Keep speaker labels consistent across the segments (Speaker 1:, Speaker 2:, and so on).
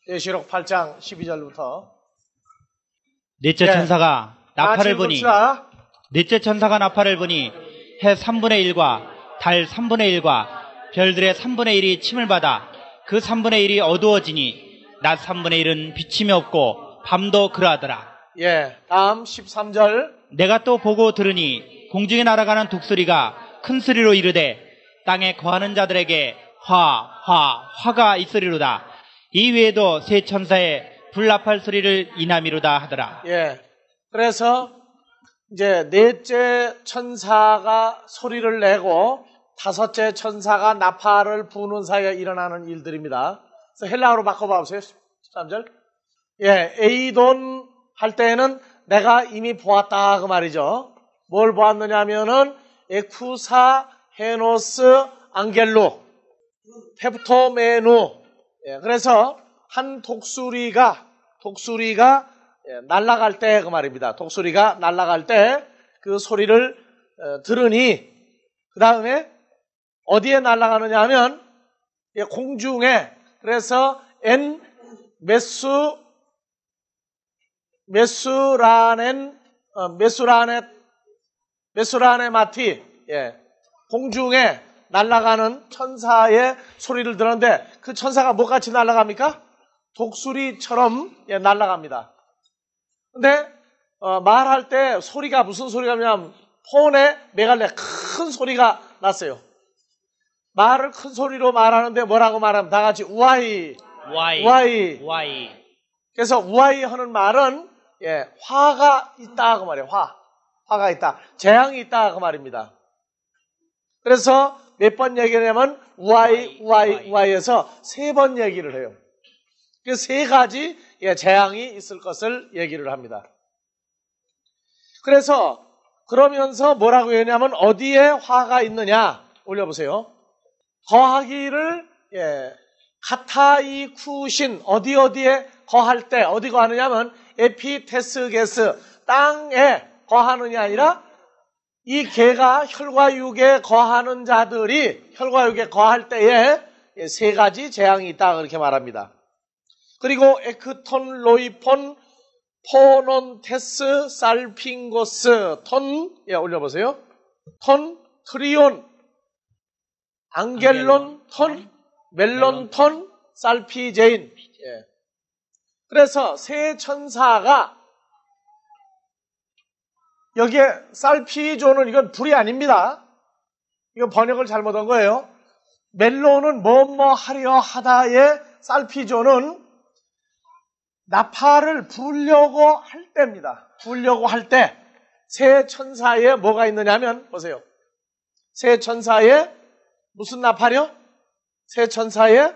Speaker 1: 계시록 8장 12절부터.
Speaker 2: 넷째 천사가 나팔을 보니
Speaker 1: 봅시다.
Speaker 2: 넷째 천사가 나팔을 보니 해 3분의 1과 달 3분의 1과 별들의 3분의 1이 침을 받아 그 3분의 1이 어두워지니 낮 3분의 1은 비침이 없고 밤도 그러하더라.
Speaker 1: 다음 13절.
Speaker 2: 내가 또 보고 들으니 공중에 날아가는 독수리가 큰 소리로 이르되 땅에 거하는 자들에게 화가 있으리로다. 이 외에도 세 천사의 불나팔 소리를 이남이로다 하더라.
Speaker 1: 그래서 이제 넷째 천사가 소리를 내고 다섯째 천사가 나팔을 부는 사이에 일어나는 일들입니다. 그래서 헬라어로 바꿔봐 보세요. 13절. 에이돈 할 때에는 내가 이미 보았다 그 말이죠. 뭘 보았느냐 하면은 에쿠사 헤노스 안겔로 페프토메누. 그래서 한 독수리가 날아갈 때 그 말입니다. 독수리가 날아갈 때 그 소리를 들으니 그 다음에 어디에 날아가느냐 하면 공중에. 그래서 메수라네 마티. 공중에 날아가는 천사의 소리를 들었는데 그 천사가 뭐같이 날아갑니까? 독수리처럼 날아갑니다. 근데 말할 때 소리가 무슨 소리가 나냐면 폰에 메갈레 큰 소리가 났어요. 말을 큰 소리로 말하는데 뭐라고 말하면 다 같이 우아이. 그래서 우아이 하는 말은 화가 있다 그 말이에요. 화가 있다. 재앙이 있다 그 말입니다. 그래서 몇 번 얘기를 하면 우아이에서 세 번 얘기를 해요. 그 세 가지 재앙이 있을 것을 얘기를 합니다. 그래서 그러면서 뭐라고 했냐면 어디에 화가 있느냐 올려보세요. 거하기를 카타이쿠신 어디에 거할 때 어디 거하느냐면 에피테스게스 땅에 거하느냐 아니라 이 개가 혈과 육에 거하는 자들이 혈과 육에 거할 때에 세 가지 재앙이 있다 그렇게 말합니다. 그리고 에크톤, 로이폰, 포논테스, 살핑고스, 톤, 올려보세요. 톤, 트리온, 안겔론, 톤, 멜론, 톤, 살피제인. 그래서 세 천사가 여기에 살피조는 이건 불이 아닙니다. 이건 번역을 잘못한 거예요. 멜론은 뭐뭐 하려 하다의 살피조는 나팔을 불려고 할 때입니다. 불려고 할 때 세 천사에 뭐가 있느냐면 보세요. 세 천사에 무슨 나팔이요? 세 천사에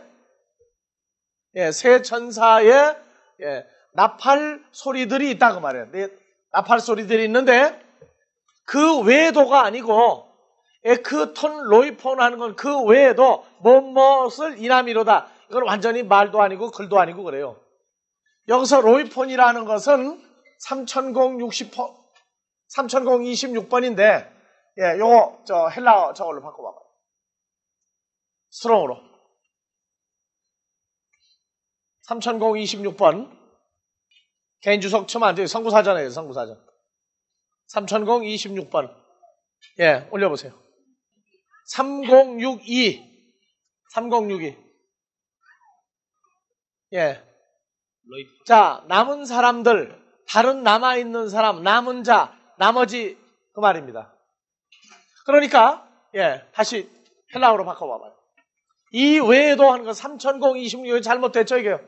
Speaker 1: 나팔 소리들이 있다고 말해요. 나팔 소리들이 있는데 그 외에도가 아니고 에크톤 로이폰 하는 건 그 외에도 무엇을 이남이로다. 이건 완전히 말도 아니고 글도 아니고 그래요. 여기서 로이폰이라는 것은 3026번인데 요거 헬라어 저걸로 바꿔봐봐요. 스트롱으로 3026번 개인 주석 치면 안 돼요. 선구사전이에요. 선구사전 3026번 올려보세요. 3062 자, 남은 사람들, 다른 남아있는 사람, 남은 자, 나머지 그 말입니다. 그러니까 다시 헬라어로 바꿔봐봐요. 이 외에도 하는 거 3026 잘못됐죠 이게요.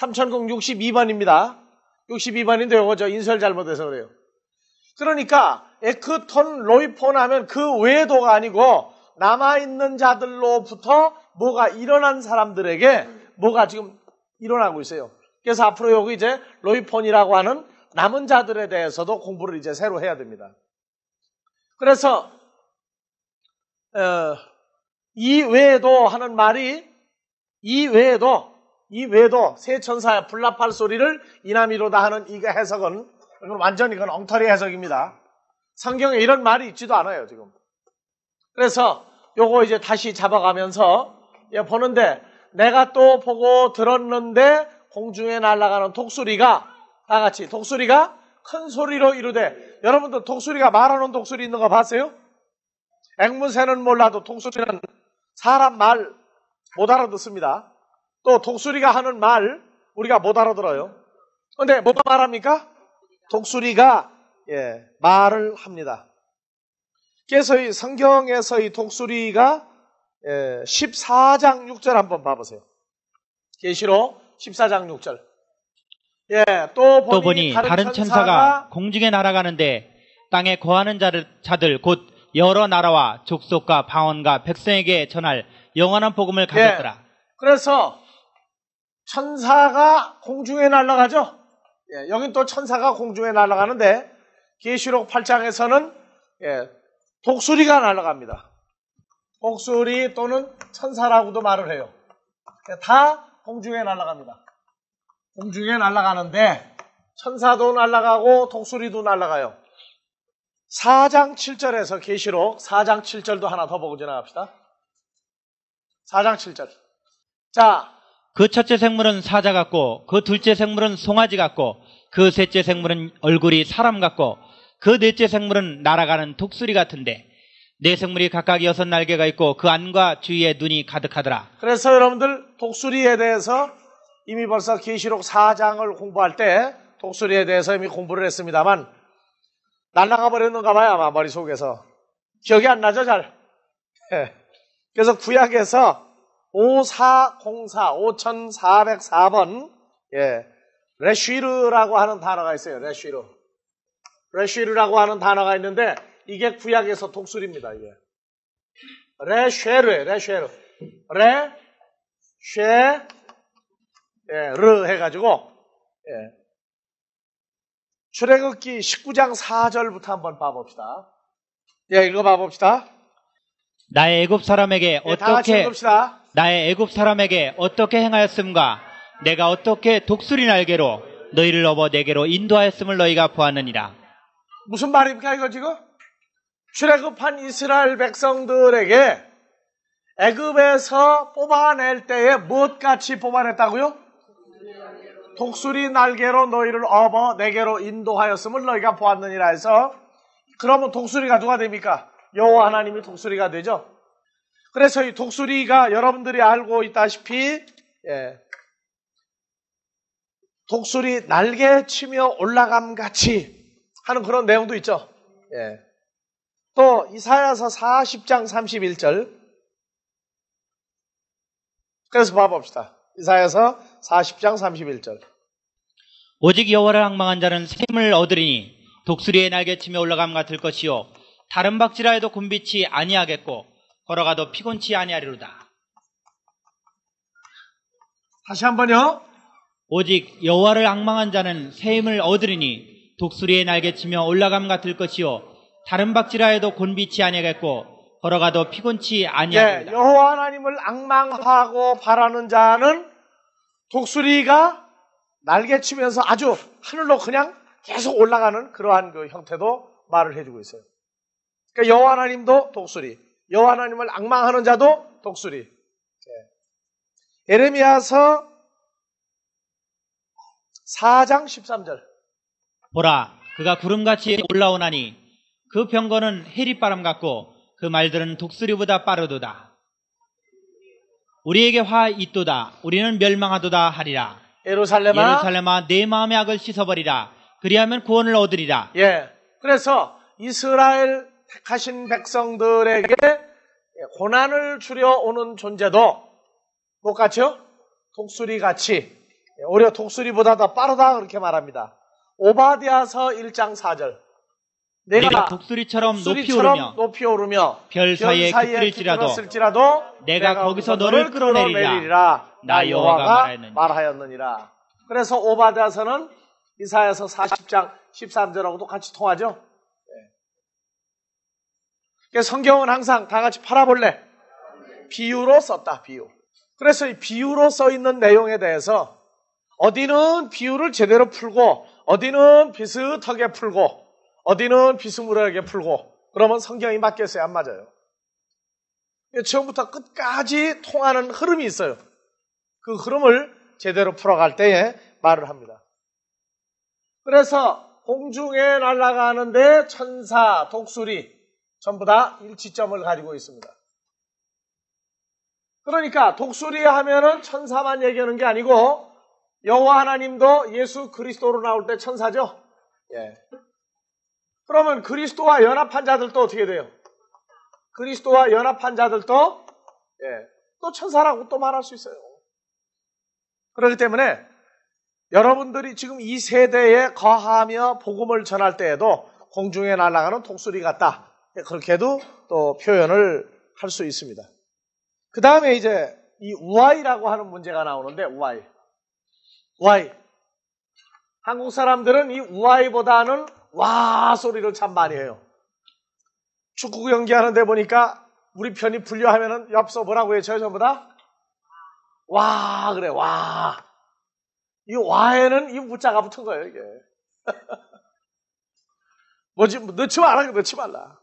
Speaker 1: 3062번입니다. 62번인데 요거 저 인설 잘못해서 그래요. 그러니까 에크톤 로이폰 하면 그 외에도가 아니고 남아있는 자들로부터 뭐가 일어난 사람들에게 뭐가 지금 일어나고 있어요. 그래서 앞으로 여기 이제 로이폰이라고 하는 남은 자들에 대해서도 공부를 이제 새로 해야 됩니다. 그래서 이 외에도 하는 말이 이 외에도 세 천사의 불나팔 소리를 이남이로다 하는 이 해석은 이건 완전히 이건 엉터리 해석입니다. 성경에 이런 말이 있지도 않아요 지금. 그래서 요거 이제 다시 잡아가면서 보는데 내가 또 보고 들었는데 공중에 날아가는 독수리가 다 같이 독수리가 큰 소리로 이르되 여러분들 독수리가 말하는 독수리 있는 거 봤어요? 앵무새는 몰라도 독수리는 사람 말 못 알아듣습니다. 또 독수리가 하는 말 우리가 못 알아들어요. 근데 뭐가 말합니까? 독수리가 말을 합니다. 그래서 이 성경에서 이 독수리가 14장 6절 한번 봐보세요. 계시록 14장 6절. 또 보니
Speaker 2: 다른 천사가 공중에 날아가는데 땅에 거하는 자들 곧 여러 나라와 족속과 방언과 백성에게 전할 영원한 복음을 가졌더라.
Speaker 1: 그래서 천사가 공중에 날아가죠. 여긴 또 천사가 공중에 날아가는데 계시록 8장에서는 독수리가 날아갑니다. 독수리 또는 천사라고도 말을 해요. 다 공중에 날아갑니다. 공중에 날아가는데 천사도 날아가고 독수리도 날아가요. 4장 7절에서 계시록 4장 7절도 하나 더 보고 지나갑시다. 4장 7절. 자,
Speaker 2: 그 첫째 생물은 사자 같고 그 둘째 생물은 송아지 같고 그 셋째 생물은 얼굴이 사람 같고 그 넷째 생물은 날아가는 독수리 같은데 네 생물이 각각 6날개가 있고 그 안과 주위에 눈이 가득하더라.
Speaker 1: 그래서 여러분들 독수리에 대해서 이미 벌써 계시록 4장을 공부할 때 독수리에 대해서 이미 공부를 했습니다만 날아가 버렸는가 봐요. 아마 머릿속에서. 기억이 안 나죠 잘. 그래서 구약에서 5404 레쉬르라고 하는 단어가 있어요. 레쉬르라고 하는 단어가 있는데 이게 구약에서 독수리입니다. 이게 레쉐르 해가지고 출애굽기 19장 4절부터 한번 봐봅시다. 읽어봐봅시다.
Speaker 2: 나의 애굽 사람에게 어떻게 행하였음과 내가 어떻게 독수리 날개로 너희를 업어 내게로 인도하였음을 너희가 보았느니라.
Speaker 1: 무슨 말입니까 이거 지금? 출애굽한 이스라엘 백성들에게 애굽에서 뽑아낼 때에 무엇같이 뽑아냈다고요? 독수리 날개로 너희를 업어 내게로 인도하였음을 너희가 보았느니라 해서 그러면 독수리가 누가 됩니까? 여호와 하나님이 독수리가 되죠. 그래서 이 독수리가 여러분들이 알고 있다시피 독수리 날개 치며 올라감 같이 하는 그런 내용도 있죠. 또 이사야서 40장 31절. 그래서 봐봅시다. 이사야서 40장 31절.
Speaker 2: 오직 여호와를 앙망한 자는 샘을 얻으리니 독수리의 날개치며 올라감 같을 것이요 다른 박지라 해도 곤비치 아니하겠고 걸어가도 피곤치 아니하리로다.
Speaker 1: 다시 한번요.
Speaker 2: 오직 여호와를 앙망한 자는 새 힘을 얻으리니 독수리의 날개치며 올라감 같을 것이요 다른 박지라 해도 곤비치 아니하겠고 걸어가도 피곤치 아니하리로다.
Speaker 1: 여호와 하나님을 앙망하고 바라는 자는 독수리가 날개치면서 아주 하늘로 그냥 계속 올라가는 그러한 그 형태도 말을 해주고 있어요. 그러니까 여호와 하나님도 독수리, 여호와 하나님을 앙망하는 자도 독수리. 예레미야서 4장 13절.
Speaker 2: 보라, 그가 구름같이 올라오나니 그 병거는 해리바람 같고 그 말들은 독수리보다 빠르도다. 우리에게 화 있도다. 우리는 멸망하도다 하리라. 예루살렘아 내 마음의 악을 씻어버리라. 그리하면 구원을 얻으리라.
Speaker 1: 그래서 이스라엘 택하신 백성들에게 고난을 주려 오는 존재도 똑같죠? 독수리같이 오히려 독수리보다 더 빠르다 그렇게 말합니다. 오바댜서 1장 4절. 내가
Speaker 2: 독수리처럼 높이 오르며
Speaker 1: 별 사이에 깃들었을지라도 내가 거기서 너를 끌어내리리라. 나 여호와가 말하였느니라. 그래서 오바댜서는 이사야서 40장 13절하고도 같이 통하죠. 성경은 항상 다 같이 팔아볼래. 비유로 썼다. 비유. 그래서 이 비유로 써 있는 내용에 대해서 어디는 비유를 제대로 풀고 어디는 비슷하게 풀고 어디는 비스무리하게 풀고 그러면 성경이 맞겠어요? 안 맞아요? 처음부터 끝까지 통하는 흐름이 있어요. 그 흐름을 제대로 풀어갈 때에 말을 합니다. 그래서 공중에 날아가는데 천사, 독수리 전부 다 일치점을 가지고 있습니다. 그러니까 독수리 하면은 천사만 얘기하는 게 아니고 여호와 하나님도 예수 그리스도로 나올 때 천사죠. 예. 그러면 그리스도와 연합한 자들도 어떻게 돼요? 그리스도와 연합한 자들도 또 천사라고 또 말할 수 있어요. 그렇기 때문에 여러분들이 지금 이 세대에 거하며 복음을 전할 때에도 공중에 날아가는 독수리 같다. 그렇게도 또 표현을 할 수 있습니다. 그 다음에 이제 이 우아이라고 하는 문제가 나오는데 우아이. 한국 사람들은 이 우아이보다는 와 소리를 참 많이 해요. 축구 경기 하는데 보니까 우리 편이 불려하면은 엽서 뭐라고 해요? 전부 다? 와 그래 와. 이 와에는 이 우자가 붙은 거예요 이게. 뭐지 넣지 말라.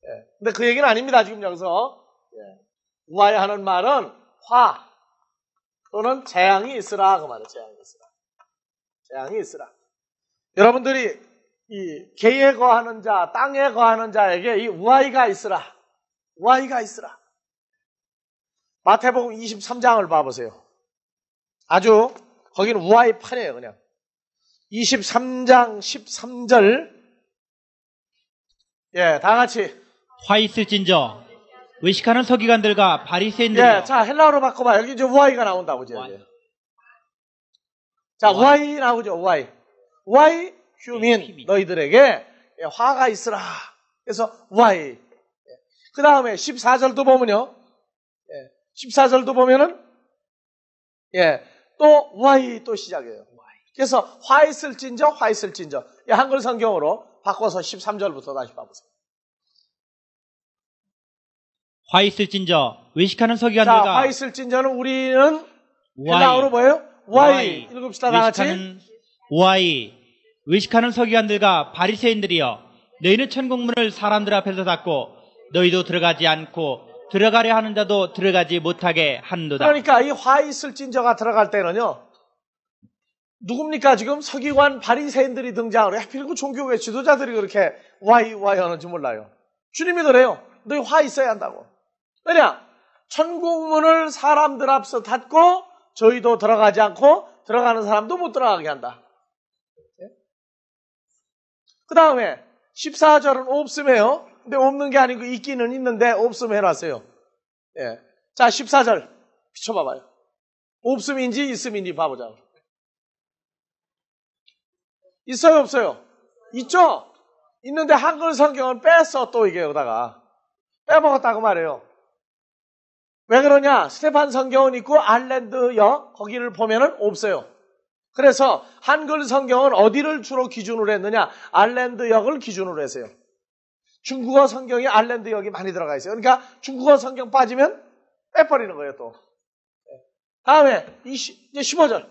Speaker 1: 예. 근데 그 얘기는 아닙니다 지금 여기서. 예. 우아에 하는 말은 화 또는 재앙이 있으라 그 말이에요. 재앙이 있으라. 여러분들이 이 개에 거하는 자, 땅에 거하는 자에게 이 우아이가 있으라. 마태복음 23장을 봐보세요. 아주 거기는 우아이 판이에요 그냥. 23장 13절 예, 다 같이
Speaker 2: 화 있을진저 의식하는 서기관들과 바리새인들이여.
Speaker 1: 예, 자 헬라어로 바꿔봐. 여기 이제 우아이가 나온다고 이제. 자 우아이 나오죠. 우아이 휴민 너희들에게 화가 있으라. 그래서 우아이. 그 다음에 14절도 보면요. 14절도 보면은 또 우아이 또 시작해요. 그래서 화 있을진저. 한글 성경으로 바꿔서 13절부터 다시 봐보세요.
Speaker 2: 화 있을진저 의식하는 서기관들과.
Speaker 1: 자, 화 있을진저는 우리는 헬라어로 뭐예요? 우아이. 읽읍시다 다 같이.
Speaker 2: 우아이. 의식하는 서기관들과 바리새인들이여 너희는 천국문을 사람들 앞에서 닫고 너희도 들어가지 않고 들어가려 하는 자도 들어가지 못하게 한도다.
Speaker 1: 그러니까 이 화 있을진저가 들어갈 때는요. 누굽니까? 지금 서기관 바리새인들이 등장을 해요. 하필 그 종교계 지도자들이 그렇게 우아이 하는지 몰라요. 주님이 그래요. 너희 화 있어야 한다고. 왜냐? 천국문을 사람들 앞서 닫고 저희도 들어가지 않고 들어가는 사람도 못 들어가게 한다. 그 다음에 14절은 없음해요. 근데 없는 게 아니고 있기는 있는데 없음 해놨어요. 예. 자 14절 비춰봐봐요. 없음인지 있음인지 봐보자. 있어요 없어요? 있죠? 있는데 한글 성경은 뺐어 또 이게 여기다가 빼먹었다고 말해요. 왜 그러냐? 스테판 성경은 있고 알랜드역 거기를 보면은 없어요. 그래서 한글 성경은 어디를 주로 기준으로 했느냐? 알랜드역을 기준으로 했어요. 중국어 성경이 알랜드역이 많이 들어가 있어요. 그러니까 중국어 성경 빠지면 빼버리는 거예요 또. 다음에 이제 15절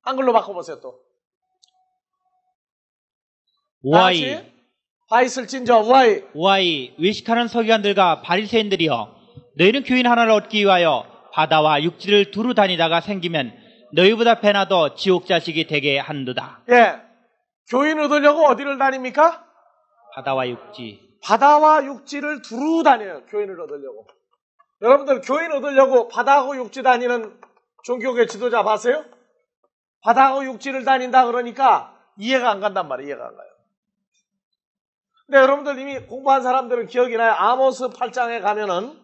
Speaker 1: 한글로 바꿔보세요 또.
Speaker 2: 우아이.
Speaker 1: 화 있을진저
Speaker 2: 우아이. 의식하는 서기관들과 바리새인들이여 너희는 교인 하나를 얻기 위하여 바다와 육지를 두루 다니다가 생기면 너희보다 배나 더 지옥 자식이 되게 한도다.
Speaker 1: 예, 교인 얻으려고 어디를 다닙니까?
Speaker 2: 바다와 육지.
Speaker 1: 바다와 육지를 두루 다녀요. 교인을 얻으려고. 여러분들 교인 얻으려고 바다하고 육지 다니는 종교계 지도자 봤어요? 바다하고 육지를 다닌다 그러니까 이해가 안 간단 말이에요. 이해가 안 가요. 근데 여러분들 이미 공부한 사람들은 기억이 나요. 아모스 8장에 가면은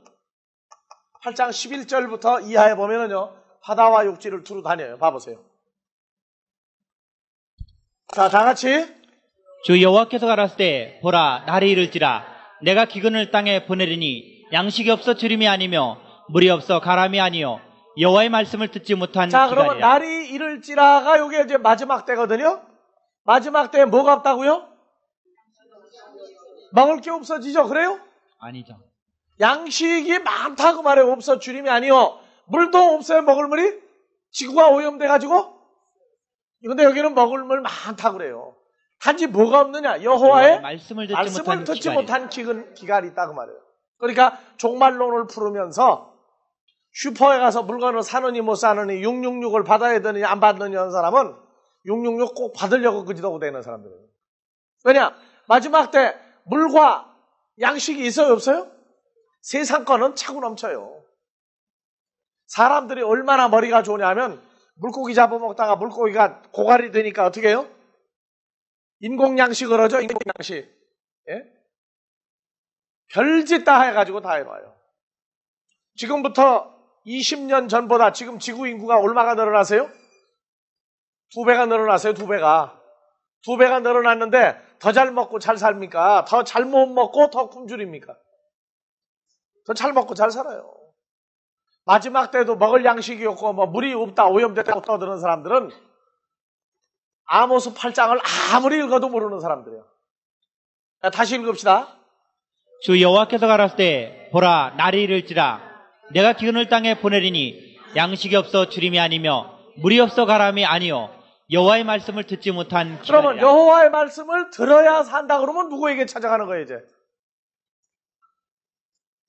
Speaker 1: 8장 11절부터 이하에 보면은요. 바다와 육지를 두루 다녀요. 봐보세요. 자, 다 같이.
Speaker 2: 주 여호와께서 가라사대 때 보라 날이 이를지라 내가 기근을 땅에 보내리니 양식이 없어 주림이 아니며 물이 없어 가람이 아니요 여호와의 말씀을 듣지 못한
Speaker 1: 자,
Speaker 2: 기간이라.
Speaker 1: 그러면 날이 이를지라가 요게 이제 마지막 때거든요. 마지막 때에 뭐가 없다고요? 먹을 게 없어지죠. 그래요?
Speaker 2: 아니죠.
Speaker 1: 양식이 많다고 말해요. 없어 주림이 아니요. 물도 없어요. 먹을 물이. 지구가 오염돼가지고. 근데 여기는 먹을 물 많다고 그래요. 단지 뭐가 없느냐? 여호와의 말씀을 듣지 못한 기간이 있다고 말해요. 그러니까 종말론을 풀으면서 슈퍼에 가서 물건을 사느니 못 사느니 666을 받아야 되느니 안 받느니 하는 사람은 666 꼭 받으려고 그지도고 되는 사람들이에요. 왜냐? 마지막 때 물과 양식이 있어요, 없어요? 세상 거는 차고 넘쳐요. 사람들이 얼마나 머리가 좋으냐면 물고기 잡아먹다가 물고기가 고갈이 되니까 어떻게 해요? 인공양식을 하죠, 인공양식. 예? 별짓 다 해가지고 다 해봐요. 지금부터 20년 전보다 지금 지구 인구가 얼마가 늘어나세요? 2배가 늘어나세요, 2배가. 2배가 늘어났는데 더 잘 먹고 잘 삽니까? 더 잘 못 먹고 더 굶주립니까? 더 잘 먹고 잘 살아요. 마지막 때도 먹을 양식이 없고 뭐 물이 없다 오염됐다고 떠드는 사람들은 아모스 8장을 아무리 읽어도 모르는 사람들이에요. 다시 읽읍시다.
Speaker 2: 주 여호와께서 가라사대 보라 날이 이를지라 내가 기근을 땅에 보내리니 양식이 없어 주림이 아니며 물이 없어 가람이 아니요 여호와의 말씀을 듣지 못한 기근이라.
Speaker 1: 그러면 여호와의 말씀을 들어야 산다 그러면 누구에게 찾아가는 거예요 이제?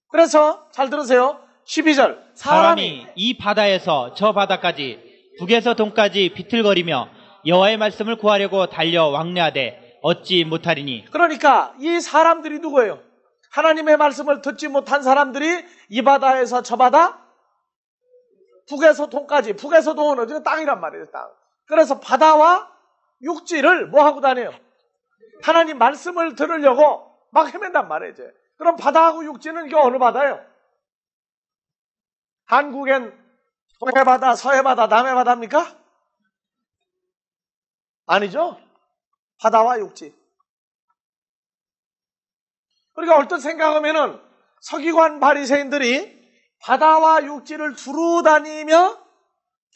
Speaker 1: 그래서 잘 들으세요. 12절
Speaker 2: 사람이 이 바다에서 저 바다까지 북에서 동까지 비틀거리며 여호와의 말씀을 구하려고 달려 왕래하되 얻지 못하리니.
Speaker 1: 그러니까 이 사람들이 누구예요? 하나님의 말씀을 듣지 못한 사람들이 이 바다에서 저 바다 북에서 동까지 북에서 동은 어디가 땅이란 말이에요. 땅. 그래서 바다와 육지를 뭐 하고 다녀요? 하나님 말씀을 들으려고 막 헤맨단 말이에요 이제. 그럼 바다하고 육지는 이게 어느 바다예요? 한국엔 동해바다, 서해바다, 남해바다입니까? 아니죠. 바다와 육지. 그러니까 얼핏 생각하면은 서기관 바리새인들이 바다와 육지를 두루 다니며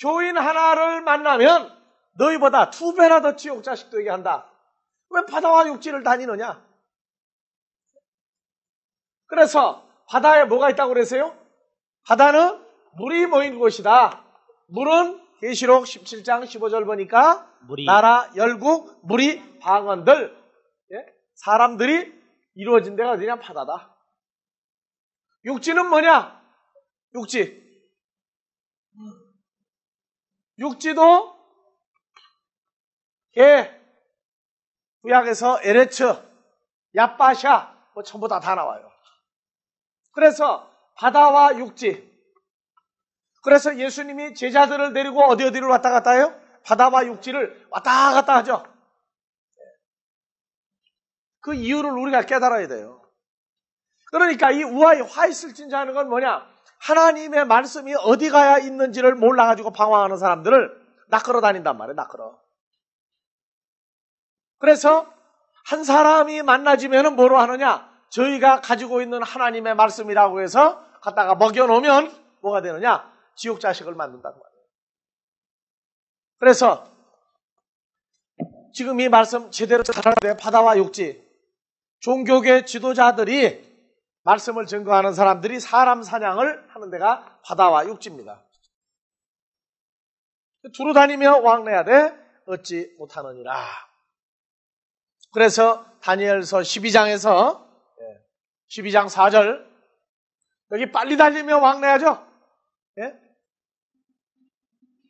Speaker 1: 교인 하나를 만나면 너희보다 2배나 더 지옥 자식 되게 한다. 왜 바다와 육지를 다니느냐? 그래서 바다에 뭐가 있다고 그랬어요? 바다는 물이 모인 곳이다. 물은 계시록 17장 15절 보니까
Speaker 2: 물이.
Speaker 1: 나라, 열국, 무리, 방언들, 예? 사람들이 이루어진 데가 어디냐? 바다다. 육지는 뭐냐? 육지. 육지도 구약에서 에레츠, 야빠샤 뭐 전부 다 나와요. 그래서 바다와 육지. 그래서 예수님이 제자들을 데리고 어디를 왔다 갔다 해요? 바다와 육지를 왔다 갔다 하죠. 그 이유를 우리가 깨달아야 돼요. 그러니까 이 우아히 화 있을 진자 하는 건 뭐냐? 하나님의 말씀이 어디 가야 있는지를 몰라가지고 방황하는 사람들을 낚으러 다닌단 말이에요. 낚으러. 그래서 한 사람이 만나지면 뭐로 하느냐? 저희가 가지고 있는 하나님의 말씀이라고 해서 갖다가 먹여놓으면 뭐가 되느냐? 지옥 자식을 만든다는 말이에요. 그래서 지금 이 말씀 제대로 살아야 바다와 육지. 종교계 지도자들이 말씀을 증거하는 사람들이 사람 사냥을 하는 데가 바다와 육지입니다. 두루 다니며 왕래하되 얻지 못하느니라. 그래서 다니엘서 12장에서 12장 4절 여기 빨리 달리며 왕래하죠. 예?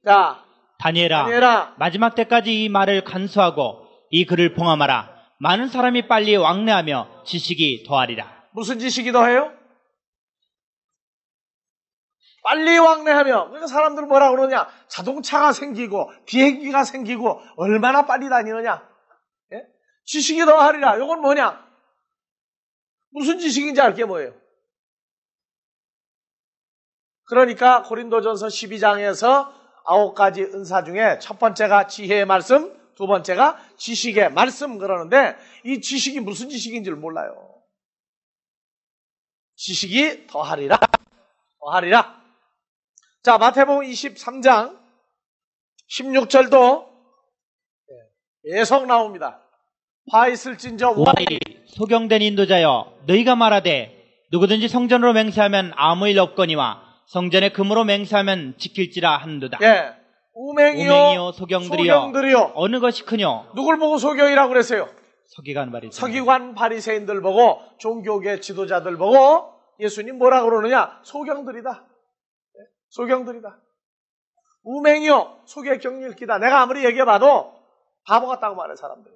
Speaker 1: 자,
Speaker 2: 다니엘아 마지막 때까지 이 말을 간수하고 이 글을 봉함하라. 많은 사람이 빨리 왕래하며 지식이 더하리라.
Speaker 1: 무슨 지식이 더해요? 빨리 왕래하며. 그러니까 사람들은 뭐라 그러냐? 자동차가 생기고 비행기가 생기고 얼마나 빨리 다니느냐? 예? 지식이 더하리라. 이건 뭐냐? 무슨 지식인지 알 게 뭐예요? 그러니까 고린도전서 12장에서 9가지 은사 중에 첫 번째가 지혜의 말씀, 두 번째가 지식의 말씀 그러는데 이 지식이 무슨 지식인지를 몰라요. 지식이 더하리라. 더하리라. 자, 마태복음 23장 16절도 계속 나옵니다. 화 있을진저
Speaker 2: 우아히 소경된 인도자여 너희가 말하되 누구든지 성전으로 맹세하면 아무 일 없거니와 성전에 금으로 맹세하면 지킬지라 한도다.
Speaker 1: 예. 우맹이요
Speaker 2: 소경들이여 어느 것이 크뇨?
Speaker 1: 누굴 보고 소경이라고 그랬어요?
Speaker 2: 서기관
Speaker 1: 바리새인들 보고 종교계 지도자들 보고 예수님 뭐라 그러느냐? 소경들이다. 소경들이다. 우맹이요 속에 경일기다. 내가 아무리 얘기해봐도 바보 같다고 말해 사람들이.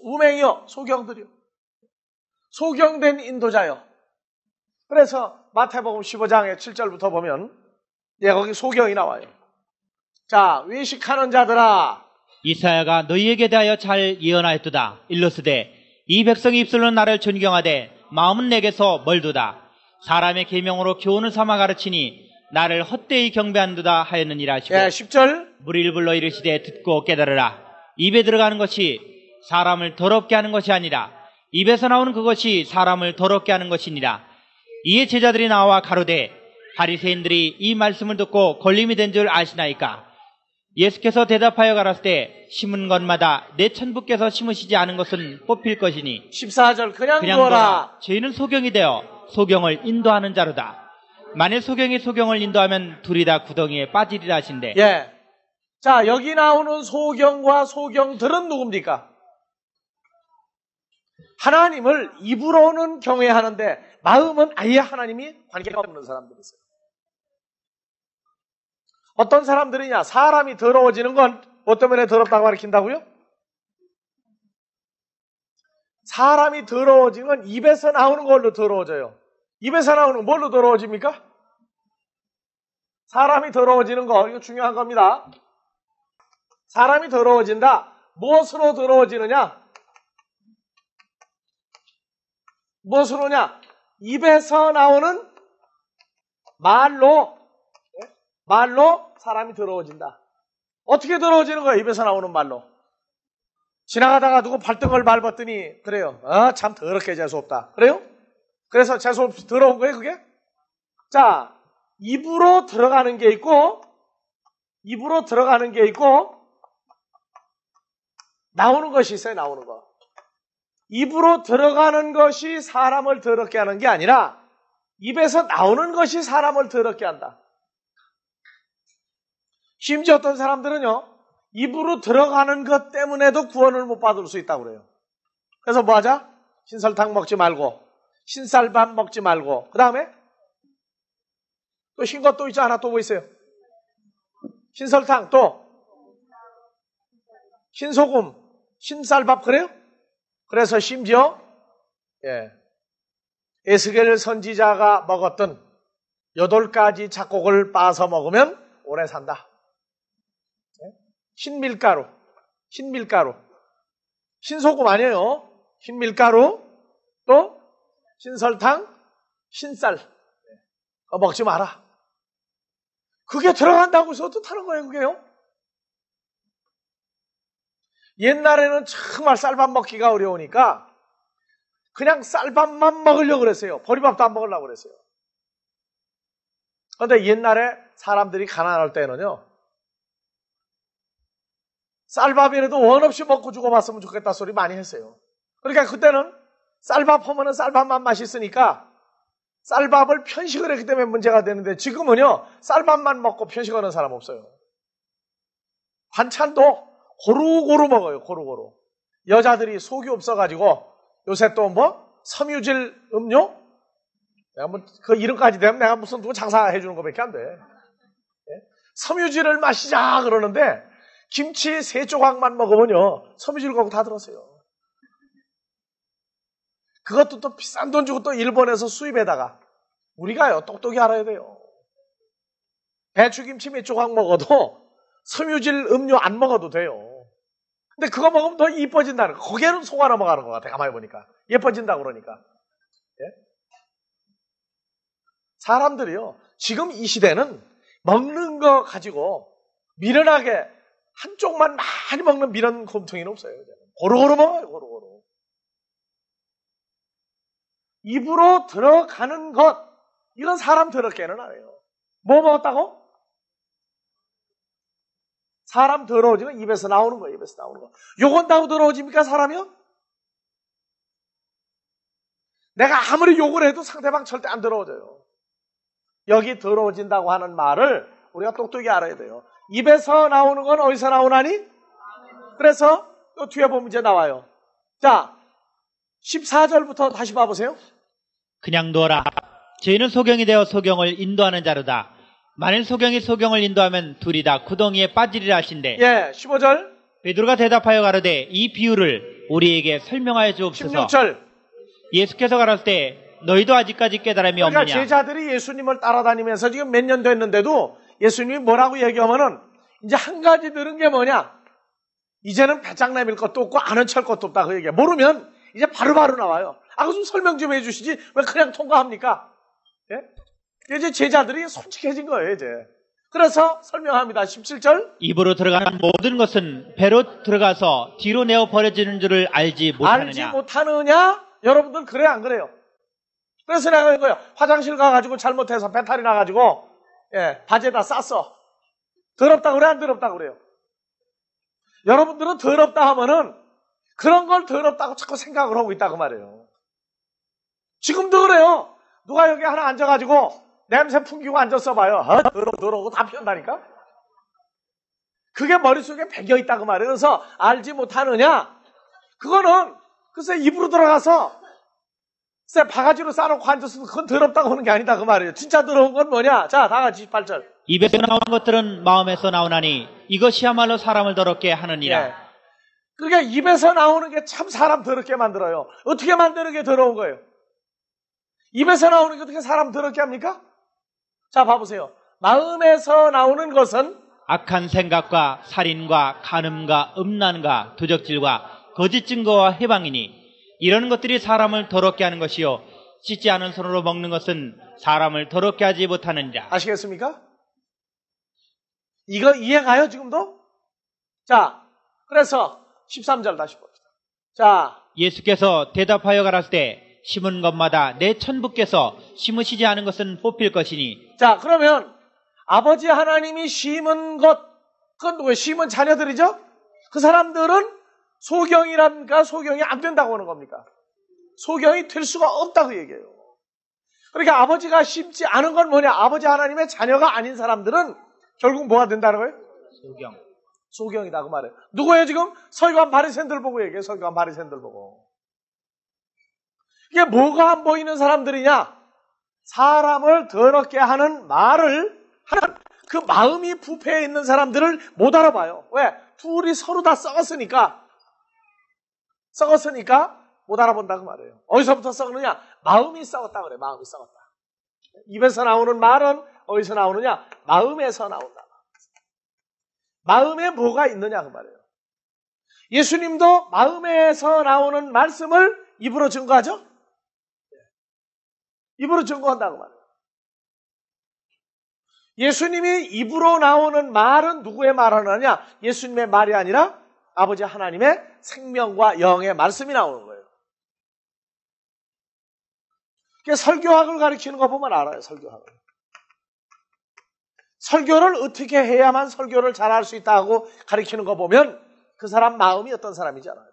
Speaker 1: 우맹이요 소경들이요. 소경된 인도자요. 그래서 마태복음 15장의 7절부터 보면 거기 소경이 나와요. 자, 외식하는 자들아.
Speaker 2: 이사야가 너희에게 대하여 잘 예언하였도다. 일러스되 이 백성이 입술로는 나를 존경하되 마음은 내게서 멀도다. 사람의 계명으로 교훈을 삼아 가르치니 나를 헛되이 경배한도다 하였느니라 하시고
Speaker 1: 10절
Speaker 2: 무리를 불러 이르시되 듣고 깨달으라. 입에 들어가는 것이 사람을 더럽게 하는 것이 아니라 입에서 나오는 그것이 사람을 더럽게 하는 것이니라. 이에 제자들이 나와 가로되 바리새인들이 이 말씀을 듣고 걸림이 된 줄 아시나이까? 예수께서 대답하여 가라사대 심은 것마다 내 천부께서 심으시지 않은 것은 뽑힐 것이니
Speaker 1: 14절 그냥 두어라.
Speaker 2: 두어라. 저희는 소경이 되어 소경을 인도하는 자로다. 만일 소경이 소경을 인도하면 둘이 다 구덩이에 빠지리라 하신대.
Speaker 1: 자, 여기 나오는 소경과 소경들은 누굽니까? 하나님을 입으로는 경외하는데 마음은 아예 하나님이 관계가 없는 사람들이 있어요. 어떤 사람들이냐? 사람이 더러워지는 건 뭐 때문에 더럽다고 가르친다고요? 사람이 더러워지는 건 입에서 나오는 걸로 더러워져요. 입에서 나오는 건 뭘로 더러워집니까? 사람이 더러워지는 거, 이거 중요한 겁니다. 사람이 더러워진다. 무엇으로 더러워지느냐? 무엇으로냐? 입에서 나오는 말로 사람이 더러워진다. 어떻게 더러워지는 거야? 입에서 나오는 말로. 지나가다가 누구 발등을 밟았더니 그래요. 참 더럽게 재수없다. 그래요? 그래서 재수없이 더러운 거예요, 그게? 자, 입으로 들어가는 게 있고 나오는 것이 있어요, 나오는 거. 입으로 들어가는 것이 사람을 더럽게 하는 게 아니라 입에서 나오는 것이 사람을 더럽게 한다. 심지어 어떤 사람들은요, 입으로 들어가는 것 때문에도 구원을 못 받을 수 있다고 그래요. 그래서 뭐 하자? 신설탕 먹지 말고, 신쌀밥 먹지 말고, 그 다음에 또 흰 것 또 있지 않아? 또 뭐 있어요? 신설탕, 또 흰소금, 신쌀밥, 그래요? 그래서 심지어 에스겔 선지자가 먹었던 8가지 작곡을 빻아서 먹으면 오래 산다. 흰밀가루, 신소금 아니에요. 흰밀가루, 또 신설탕, 신쌀 먹지 마라. 그게 들어간다고 해서 어떡하는 거예요, 그게요? 옛날에는 정말 쌀밥 먹기가 어려우니까 그냥 쌀밥만 먹으려고 그랬어요. 보리밥도 안 먹으려고 그랬어요. 그런데 옛날에 사람들이 가난할 때는요, 쌀밥이라도 원 없이 먹고 죽어봤으면 좋겠다 소리 많이 했어요. 그러니까 그때는 쌀밥 하면은 쌀밥만 맛있으니까 쌀밥을 편식을 했기 때문에 문제가 되는데, 지금은요, 쌀밥만 먹고 편식하는 사람 없어요. 반찬도 고루고루 먹어요, 고루고루. 여자들이 속이 없어가지고 요새 또 뭐 섬유질 음료? 내가 뭐 그 이름까지 되면 내가 무슨 누구 장사해 주는 것밖에 안 돼. 섬유질을 마시자 그러는데 김치 3조각만 먹으면요, 섬유질 거고 다 들었어요. 그것도 또 비싼 돈 주고 또 일본에서 수입에다가. 우리가요, 똑똑히 알아야 돼요. 배추김치 몇 조각 먹어도 섬유질 음료 안 먹어도 돼요. 근데 그거 먹으면 더 이뻐진다는 거. 거기에는 속아 넘어가는 것 같아, 가만히 보니까. 예뻐진다고 그러니까. 사람들이요, 지금 이 시대는 먹는 거 가지고 미련하게 한쪽만 많이 먹는 미련 곰퉁이는 없어요. 고루고루 먹어요, 고루고루. 입으로 들어가는 것, 이건 사람 더럽게는 안 해요. 뭐 먹었다고? 사람 더러워지면 입에서 나오는 거예요, 입에서 나오는 거. 욕은 다고 더러워집니까, 사람이요? 내가 아무리 욕을 해도 상대방 절대 안 더러워져요. 여기 더러워진다고 하는 말을 우리가 똑똑히 알아야 돼요. 입에서 나오는 건 어디서 나오나니? 그래서 또 뒤에 보면 이제 나와요. 자, 14절부터 다시 봐보세요.
Speaker 2: 그냥 두어라. 저희는 소경이 되어 소경을 인도하는 자로다. 만일 소경이 소경을 인도하면 둘이 다 구덩이에 빠지리라 하신대.
Speaker 1: 예, 15절.
Speaker 2: 베드로가 대답하여 가로되 이 비유를 우리에게 설명하여 주옵소서.
Speaker 1: 16절.
Speaker 2: 예수께서 가라사대 때 너희도 아직까지 깨달음이
Speaker 1: 그러니까
Speaker 2: 없느냐.
Speaker 1: 제자들이 예수님을 따라다니면서 지금 몇 년 됐는데도 예수님이 뭐라고 얘기하면은 이제 한 가지 들은 게 뭐냐? 이제는 배짱 내밀 것도 없고 아는 척 것도 없다 그 얘기야. 모르면 이제 바로바로 나와요. 아, 좀 설명 좀 해주시지 왜 그냥 통과합니까? 예? 이제 제자들이 솔직해진 거예요 이제. 그래서 설명합니다. 17절.
Speaker 2: 입으로 들어가는 모든 것은 배로 들어가서 뒤로 내어 버려지는 줄을 알지 못하느냐. 여러분들 그래요 안 그래요? 그래서 내가 한 거예요. 화장실 가가지고 잘못해서 배탈이 나가지고 바지에다 쌌어. 더럽다 그래 안 더럽다 그래요? 여러분들은 더럽다 하면은 그런 걸 더럽다고 자꾸 생각을 하고 있다고 말이에요. 지금도 그래요. 누가 여기 하나 앉아가지고 냄새 풍기고 앉았어 봐요. 더러워 다 피운다니까. 그게 머릿속에 배겨 있다고 말이에요. 그래서 알지 못하느냐. 그거는 글쎄 입으로 들어가서 글쎄 바가지로 싸놓고 앉았으면 그건 더럽다고 하는 게 아니다 그 말이에요. 진짜 더러운 건 뭐냐. 자, 다 같이 18절. 입에서 나오는 것들은 마음에서 나오나니 이것이야말로 사람을 더럽게 하느니라.
Speaker 1: 예. 그러니까 입에서 나오는 게 참 사람 더럽게 만들어요. 어떻게 만드는 게 더러운 거예요? 입에서 나오는 게 어떻게 사람 더럽게 합니까? 자, 봐보세요. 마음에서 나오는 것은
Speaker 2: 악한 생각과 살인과 간음과 음란과 도적질과 거짓 증거와 해방이니 이런 것들이 사람을 더럽게 하는 것이요 씻지 않은 손으로 먹는 것은 사람을 더럽게 하지 못하느니라.
Speaker 1: 아시겠습니까? 이거 이해가요 지금도? 자, 그래서 13절 다시 봅시다. 자,
Speaker 2: 예수께서 대답하여 가라사대 심은 것마다 내 천부께서 심으시지 않은 것은 뽑힐 것이니.
Speaker 1: 자, 그러면 아버지 하나님이 심은 것, 그건 누구예요? 심은 자녀들이죠? 그 사람들은 소경이란가 소경이 안 된다고 하는 겁니까? 소경이 될 수가 없다고 얘기해요. 그러니까 아버지가 심지 않은 건 뭐냐? 아버지 하나님의 자녀가 아닌 사람들은 결국 뭐가 된다는 거예요? 소경이다 그 말이에요. 누구예요 지금? 서기관 바리새인들 보고 얘기해요. 서기관 바리새인들 보고. 이게 뭐가 안 보이는 사람들이냐? 사람을 더럽게 하는 말을 하는 그 마음이 부패해 있는 사람들을 못 알아봐요. 왜? 둘이 서로 다 썩었으니까 못 알아본다 그 말이에요. 어디서부터 썩느냐? 마음이 썩었다 그래. 마음이 썩었다. 입에서 나오는 말은 어디서 나오느냐? 마음에서 나온다. 마음에 뭐가 있느냐 그 말이에요. 예수님도 마음에서 나오는 말씀을 입으로 증거하죠? 입으로 증거한다고 말이에요. 예수님이 입으로 나오는 말은 누구의 말하느냐? 예수님의 말이 아니라 아버지 하나님의 생명과 영의 말씀이 나오는 거예요. 설교학을 가르치는 거 보면 알아요. 설교학을. 설교를 어떻게 해야만 설교를 잘할 수 있다고 가르치는 거 보면 그 사람 마음이 어떤 사람이지 않아요.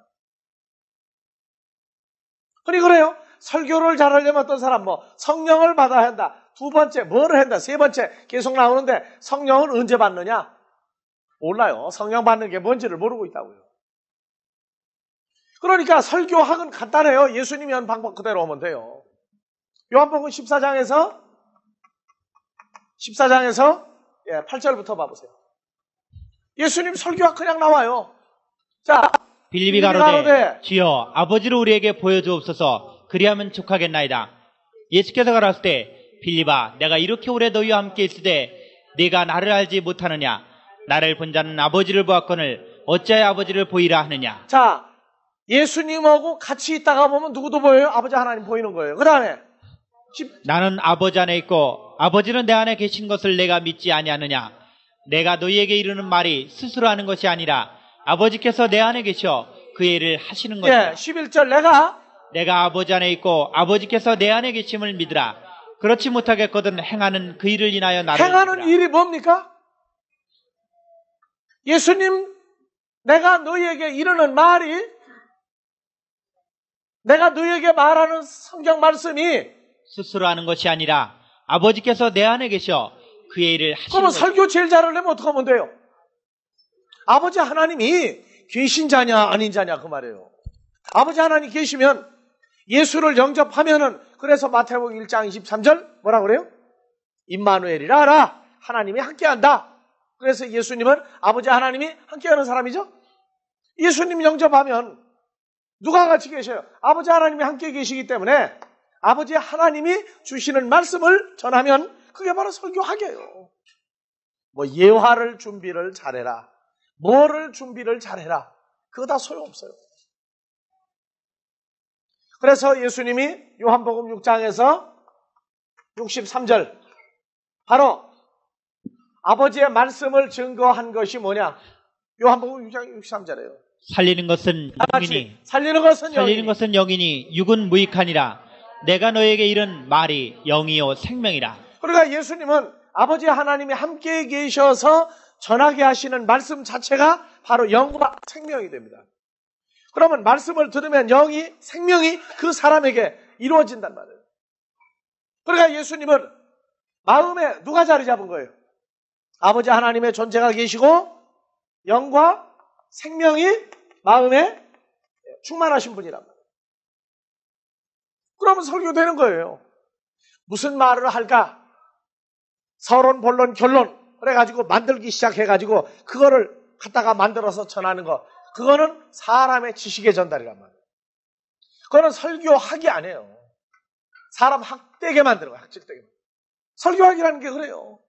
Speaker 1: 그래요. 설교를 잘하려면 어떤 사람 성령을 받아야 한다. 두 번째 뭐를 한다. 세 번째 계속 나오는데 성령은 언제 받느냐? 몰라요. 성령 받는 게 뭔지를 모르고 있다고요. 그러니까 설교학은 간단해요. 예수님이 한 방법 그대로 하면 돼요. 요한복음 14장에서 8절부터 봐보세요. 예수님 설교학 그냥 나와요. 자,
Speaker 2: 빌립이 가로되 주여 아버지를 우리에게 보여주옵소서 그리하면 족하겠나이다. 예수께서 가라사대 빌립아 내가 이렇게 오래 너희와 함께 있으되 네가 나를 알지 못하느냐. 나를 본 자는 아버지를 보았거늘 어찌하여 아버지를 보이라 하느냐.
Speaker 1: 자, 예수님하고 같이 있다가 보면 누구도 보여요? 아버지 하나님 보이는 거예요. 그 다음에
Speaker 2: 나는 아버지 안에 있고 아버지는 내 안에 계신 것을 내가 믿지 아니하느냐. 내가 너희에게 이르는 말이 스스로 하는 것이 아니라 아버지께서 내 안에 계셔 그 일을 하시는 것이다.
Speaker 1: 11절
Speaker 2: 내가 아버지 안에 있고 아버지께서 내 안에 계심을 믿으라. 그렇지 못하겠거든 행하는 그 일을 인하여 나를
Speaker 1: 행하는
Speaker 2: 믿으라.
Speaker 1: 일이 뭡니까? 예수님 내가 너희에게 이르는 말이 내가 너희에게 말하는 성경 말씀이
Speaker 2: 스스로 하는 것이 아니라 아버지께서 내 안에 계셔 그의 일을 하시는
Speaker 1: 그러면
Speaker 2: 것이다.
Speaker 1: 설교 제일 잘하려면 어떻게 하면 돼요? 아버지 하나님이 계신 자냐 아닌 자냐 그 말이에요. 아버지 하나님 계시면 예수를 영접하면은 그래서 마태복음 1장 23절 뭐라 그래요? 임마누엘이라 하라. 하나님이 함께한다. 그래서 예수님은 아버지 하나님이 함께하는 사람이죠. 예수님 영접하면 누가 같이 계셔요? 아버지 하나님이 함께 계시기 때문에 아버지 하나님이 주시는 말씀을 전하면 그게 바로 설교하게요. 뭐 예화를 준비를 잘해라. 뭐를 준비를 잘해라. 그거 다 소용없어요. 그래서 예수님이 요한복음 6장에서 63절 바로 아버지의 말씀을 증거한 것이 뭐냐? 요한복음 6장 63절이에요.
Speaker 2: 살리는 것은 영이니
Speaker 1: 살리는 것은
Speaker 2: 영이니 육은 무익하니라. 내가 너에게 이른 말이 영이요 생명이라.
Speaker 1: 그러니까 예수님은 아버지 하나님이 함께 계셔서 전하게 하시는 말씀 자체가 바로 영과 생명이 됩니다. 그러면 말씀을 들으면 영이 생명이 그 사람에게 이루어진단 말이에요. 그러니까 예수님은 마음에 누가 자리 잡은 거예요? 아버지 하나님의 존재가 계시고 영과 생명이 마음에 충만하신 분이란 말이에요. 그러면 설교되는 거예요. 무슨 말을 할까? 서론, 본론, 결론 그래가지고 만들기 시작해가지고 그거를 갖다가 만들어서 전하는 거 그거는 사람의 지식의 전달이란 말이에요. 그거는 설교하기 아니에요. 사람 학되게 만드는 거예요. 학직되게. 설교하기라는 게 그래요.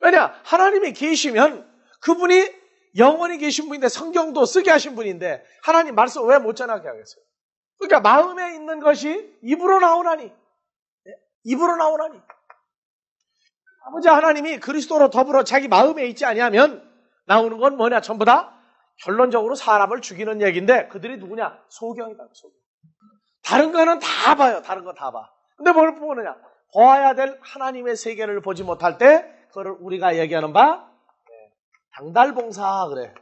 Speaker 1: 왜냐? 하나님이 계시면 그분이 영원히 계신 분인데 성경도 쓰게 하신 분인데 하나님 말씀 왜 못 전하게 하겠어요? 그러니까 마음에 있는 것이 입으로 나오나니. 입으로 나오나니. 아버지 하나님이 그리스도로 더불어 자기 마음에 있지 아니하면 나오는 건 뭐냐? 전부 다 결론적으로 사람을 죽이는 얘기인데 그들이 누구냐? 소경이다. 소경. 다른 거는 다 봐요. 다른 거 다 봐. 근데 뭘 보느냐? 보아야 될 하나님의 세계를 보지 못할 때 그걸 우리가 얘기하는 바 당달봉사 그래.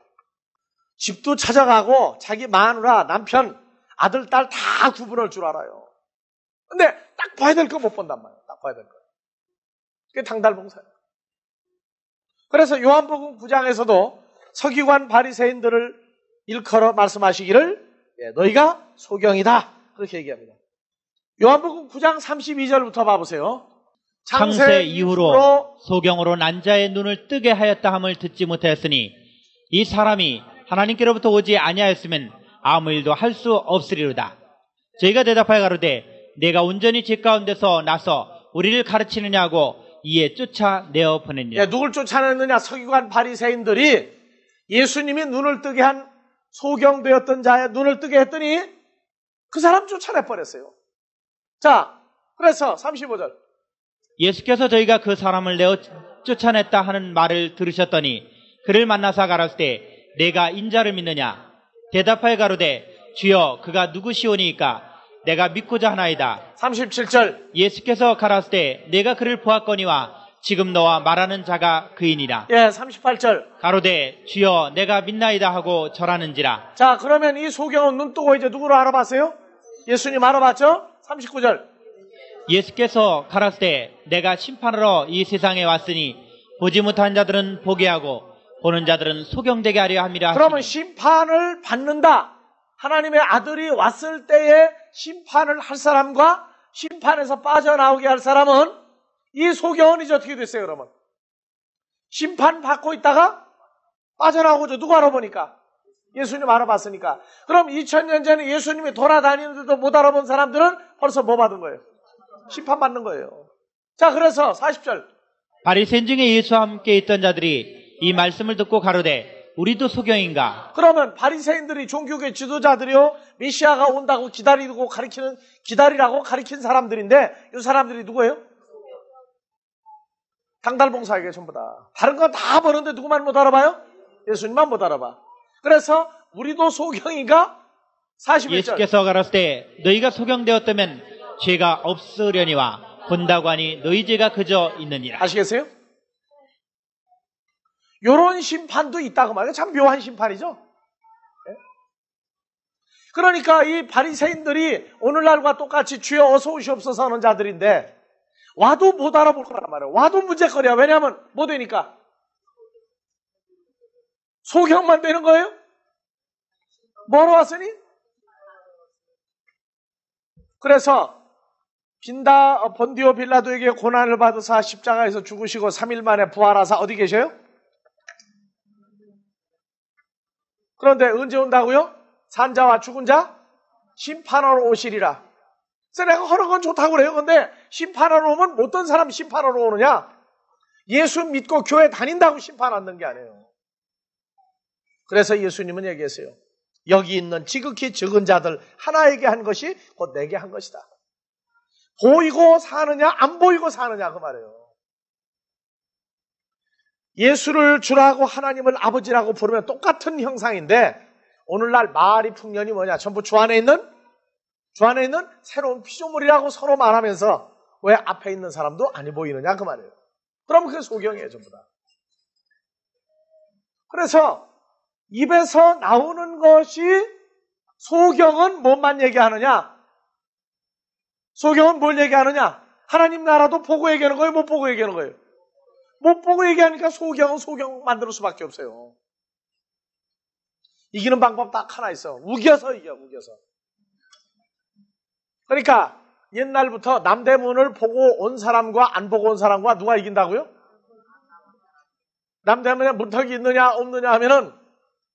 Speaker 1: 집도 찾아가고 자기 마누라, 남편, 아들, 딸 다 구분할 줄 알아요. 근데 딱 봐야 될 거 못 본단 말이에요. 딱 봐야 될 거. 그게 당달봉사예요. 그래서 요한복음 9장에서도 서기관 바리새인들을 일컬어 말씀하시기를 너희가 소경이다. 그렇게 얘기합니다. 요한복음 9장 32절부터 봐보세요.
Speaker 2: 창세 이후로 소경으로 난 자의 눈을 뜨게 하였다 함을 듣지 못하였으니 이 사람이 하나님께로부터 오지 아니하였으면 아무 일도 할 수 없으리로다. 저희가 대답하여 가로되 내가 온전히 제 가운데서 나서 우리를 가르치느냐고 이에 쫓아내어 보냈느냐.
Speaker 1: 누굴 쫓아냈느냐? 서기관 바리새인들이 예수님이 눈을 뜨게 한 소경되었던 자의 눈을 뜨게 했더니 그 사람 쫓아내버렸어요. 자, 그래서 35절
Speaker 2: 예수께서 저희가 그 사람을 내어 쫓아냈다 하는 말을 들으셨더니 그를 만나사 가라사대 내가 인자를 믿느냐? 대답하여 가로되 주여 그가 누구시오니이까 내가 믿고자 하나이다.
Speaker 1: 37절
Speaker 2: 예수께서 가라사대 내가 그를 보았거니와 지금 너와 말하는 자가 그이니라.
Speaker 1: 38절
Speaker 2: 가로되 주여 내가 믿나이다 하고 절하는지라.
Speaker 1: 자, 그러면 이 소경은 눈 뜨고 이제 누구를 알아봤어요? 예수님 알아봤죠? 39절
Speaker 2: 예수께서 가라사대 내가 심판하러 이 세상에 왔으니 보지 못한 자들은 보게 하고 보는 자들은 소경되게 하려 함이라.
Speaker 1: 그러면 심판을 받는다. 하나님의 아들이 왔을 때에 심판을 할 사람과 심판에서 빠져나오게 할 사람은 이 소경은 이제 어떻게 됐어요? 그러면 심판 받고 있다가 빠져나오고죠. 누구 알아보니까? 예수님 알아봤으니까. 그럼 2000년 전에 예수님이 돌아다니는데도 못 알아본 사람들은 벌써 뭐 받은 거예요? 심판받는 거예요. 자, 그래서 40절
Speaker 2: 바리새인 중에 예수와 함께 있던 자들이 이 말씀을 듣고 가로되 우리도 소경인가?
Speaker 1: 그러면 바리새인들이 종교계 지도자들이요 메시아가 온다고 기다리라고 가리킨 사람들인데 이 사람들이 누구예요? 당달봉사에게 전부 다. 다른 건 다 보는데 누구만 못 알아봐요? 예수님만 못 알아봐. 그래서 우리도 소경인가? 41절
Speaker 2: 예수께서 가라사대 너희가 소경되었다면 죄가 없으려니와 본다고 하니 너희 죄가 그저 있느니라.
Speaker 1: 아시겠어요? 요런 심판도 있다고 말이에요. 참 묘한 심판이죠. 그러니까 이 바리새인들이 오늘날과 똑같이 주여 어서 오시옵소서 하는 자들인데 와도 못 알아볼 거란 말이에요. 와도 문제거리야. 왜냐하면 뭐 되니까? 소경만 되는 거예요? 뭐로 왔으니? 그래서 본디오 빌라도에게 고난을 받으사 십자가에서 죽으시고 3일 만에 부활하사 어디 계셔요? 그런데 언제 온다고요? 산자와 죽은 자 심판하러 오시리라. 그래서 내가 하는 건 좋다고 그래요. 그런데 심판하러 오면 어떤 사람 심판하러 오느냐? 예수 믿고 교회 다닌다고 심판하는 게 아니에요. 그래서 예수님은 얘기했어요. 여기 있는 지극히 적은 자들 하나에게 한 것이 곧 내게 한 것이다. 보이고 사느냐 안 보이고 사느냐 그 말이에요. 예수를 주라고 하나님을 아버지라고 부르면 똑같은 형상인데 오늘날 마을이 풍년이 뭐냐? 전부 주 안에 있는 새로운 피조물이라고 서로 말하면서 왜 앞에 있는 사람도 아니 보이느냐 그 말이에요. 그럼 그게 소경이에요 전부 다. 그래서 입에서 나오는 것이 소경은 뭐만 얘기하느냐? 소경은 뭘 얘기하느냐? 하나님 나라도 보고 얘기하는 거예요? 못 보고 얘기하는 거예요? 못 보고 얘기하니까 소경은 소경 만들 수밖에 없어요. 이기는 방법 딱 하나 있어. 우겨서 이겨, 우겨서. 그러니까 옛날부터 남대문을 보고 온 사람과 안 보고 온 사람과 누가 이긴다고요? 남대문에 문턱이 있느냐 없느냐 하면은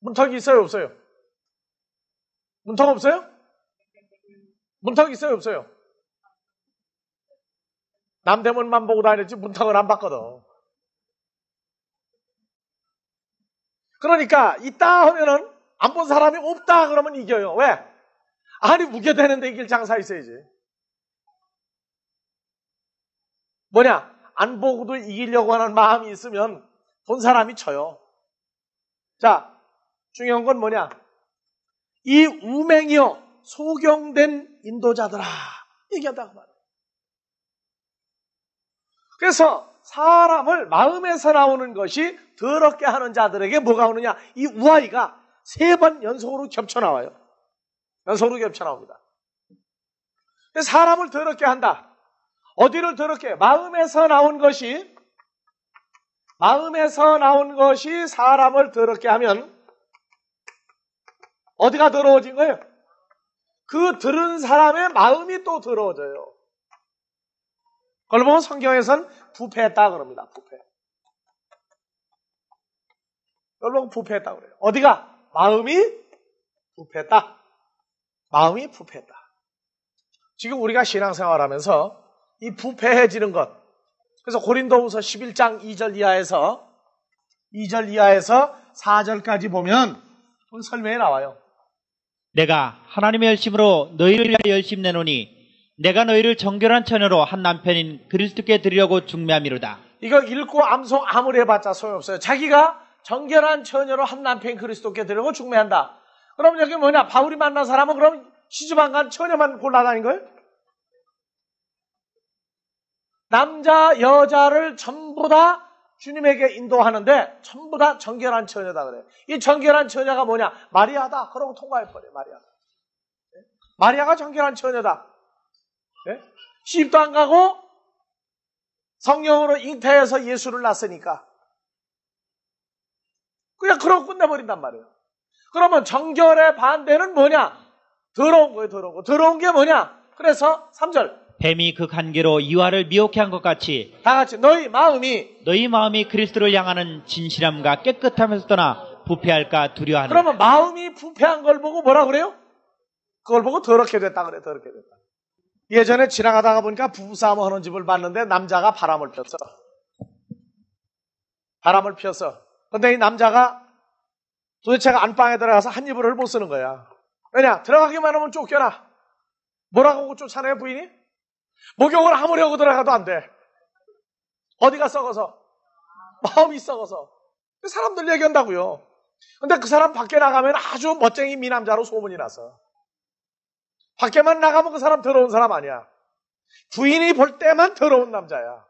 Speaker 1: 문턱이 있어요 없어요? 문턱 없어요? 문턱 있어요 없어요? 남대문만 보고 다녔지 문턱은 안 봤거든. 그러니까 있다 하면은 안 본 사람이 없다 그러면 이겨요. 왜? 아니 우겨대는데 이길 장사 있어야지. 뭐냐? 안 보고도 이기려고 하는 마음이 있으면 본 사람이 져요. 자, 중요한 건 뭐냐? 이 우맹이여 소경된 인도자들아 얘기한다고 말이에요. 그래서 사람을 마음에서 나오는 것이 더럽게 하는 자들에게 뭐가 오느냐? 이 우아이가 3번 연속으로 겹쳐 나와요. 연속으로 겹쳐 나옵니다. 사람을 더럽게 한다. 어디를 더럽게? 마음에서 나온 것이 사람을 더럽게 하면 어디가 더러워진 거예요? 그 들은 사람의 마음이 또 더러워져요. 그걸 보면 성경에서는 부패했다 그럽니다. 부패. 그걸 보면 부패했다 그래요. 어디가? 마음이 부패했다. 마음이 부패했다. 지금 우리가 신앙생활하면서 이 부패해지는 것. 그래서 고린도후서 11장 2절 이하에서 4절까지 보면 설명에 나와요.
Speaker 2: 내가 하나님의 열심으로 너희를 위하여 열심 내노니 내가 너희를 정결한 처녀로 한 남편인 그리스도께 드리려고 중매함이로다.
Speaker 1: 이거 읽고 암송 아무리 해봤자 소용없어요. 자기가 정결한 처녀로 한 남편인 그리스도께 드리려고 중매한다. 그럼 여기 뭐냐? 바울이 만난 사람은 그럼 시집 안 간 처녀만 골라다닌 거예요? 남자, 여자를 전부 다 주님에게 인도하는데 전부 다 정결한 처녀다 그래요. 이 정결한 처녀가 뭐냐? 마리아다. 그러고 통과해버려요. 마리아. 마리아가 정결한 처녀다. 네? 시집도 안 가고 성령으로 잉태해서 예수를 낳았으니까 그냥 그러고 끝내버린단 말이에요. 그러면 정결의 반대는 뭐냐? 더러운 거예요. 더러운 거. 더러운 게 뭐냐? 그래서 3절
Speaker 2: 뱀이 그 간계로 이와를 미혹해 한 것 같이
Speaker 1: 다 같이 너희 마음이
Speaker 2: 그리스도를 향하는 진실함과 깨끗함에서 떠나 부패할까 두려워하는.
Speaker 1: 그러면 마음이 부패한 걸 보고 뭐라 그래요? 그걸 보고 더럽게 됐다 그래. 더럽게 됐다. 예전에 지나가다가 보니까 부부싸움 하는 집을 봤는데 남자가 바람을 폈어. 근데 이 남자가 도대체 안방에 들어가서 한 이불을 못 쓰는 거야. 왜냐? 들어가기만 하면 쫓겨나. 뭐라고 쫓아내요 부인이? 목욕을 아무리 하고 들어가도 안 돼. 어디가 썩어서? 마음이 썩어서. 사람들 얘기한다고요. 근데 그 사람 밖에 나가면 아주 멋쟁이 미남자로 소문이 나서. 밖에만 나가면 그 사람 더러운 사람 아니야. 부인이 볼 때만 더러운 남자야.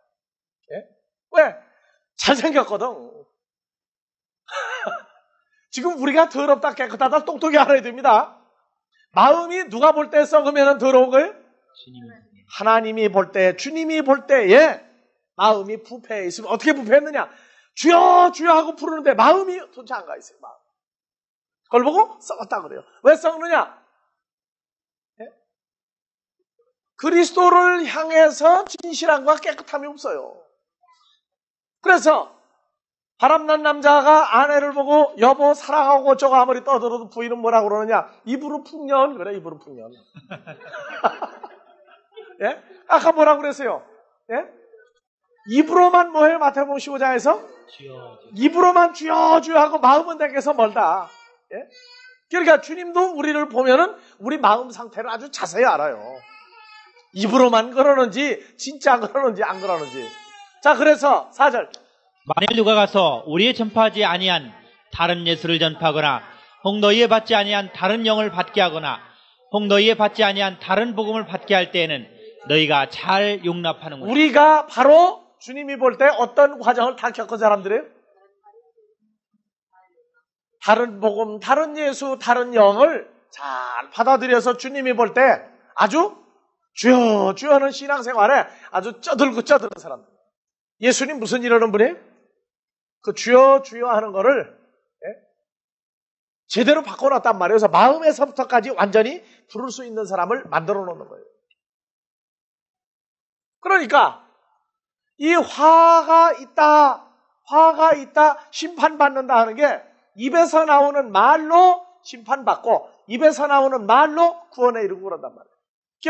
Speaker 1: 예? 왜? 잘생겼거든. 지금 우리가 더럽다 깨끗하다 똑똑히 알아야 됩니다. 마음이 누가 볼 때 썩으면 더러운 거예요? 하나님이 볼 때, 주님이 볼 때에 마음이 부패해 있으면 어떻게 부패했느냐? 주여 주여 하고 부르는데 마음이 도대체 안 가 있어요. 마음. 그걸 보고 썩었다 그래요. 왜 썩느냐? 예? 그리스도를 향해서 진실함과 깨끗함이 없어요. 그래서 바람난 남자가 아내를 보고 여보 사랑하고 저거 아무리 떠들어도 부인은 뭐라고 그러느냐? 입으로 풍년. 그래, 입으로 풍년. 예? 아까 뭐라고 그랬어요? 예? 입으로만 뭐해요? 마태복음 15장에서? 입으로만 주여 주여 하고 마음은 내게서 멀다. 예? 그러니까 주님도 우리를 보면은 우리 마음 상태를 아주 자세히 알아요. 입으로만 그러는지 진짜 그러는지 안 그러는지. 자, 그래서 4절.
Speaker 2: 만일 누가 가서 우리의 전파하지 아니한 다른 예수를 전파하거나 혹 너희의 받지 아니한 다른 영을 받게 하거나 혹 너희의 받지 아니한 다른 복음을 받게 할 때에는 너희가 잘 용납하는 거다.
Speaker 1: 우리가 바로 주님이 볼 때 어떤 과정을 다 겪은 사람들이에요? 다른 복음, 다른 예수, 다른 영을 잘 받아들여서 주님이 볼 때 아주 주여 주여 하는 신앙생활에 아주 쩌들고 쩌드는 사람들. 예수님 무슨 일 하는 분이에요? 그 주여 주여 하는 거를 제대로 바꿔놨단 말이에요. 그래서 마음에서부터까지 완전히 부를 수 있는 사람을 만들어 놓는 거예요. 그러니까 이 화가 있다, 심판받는다 하는 게 입에서 나오는 말로 심판받고 입에서 나오는 말로 구원에 이르고 그런단 말이에요.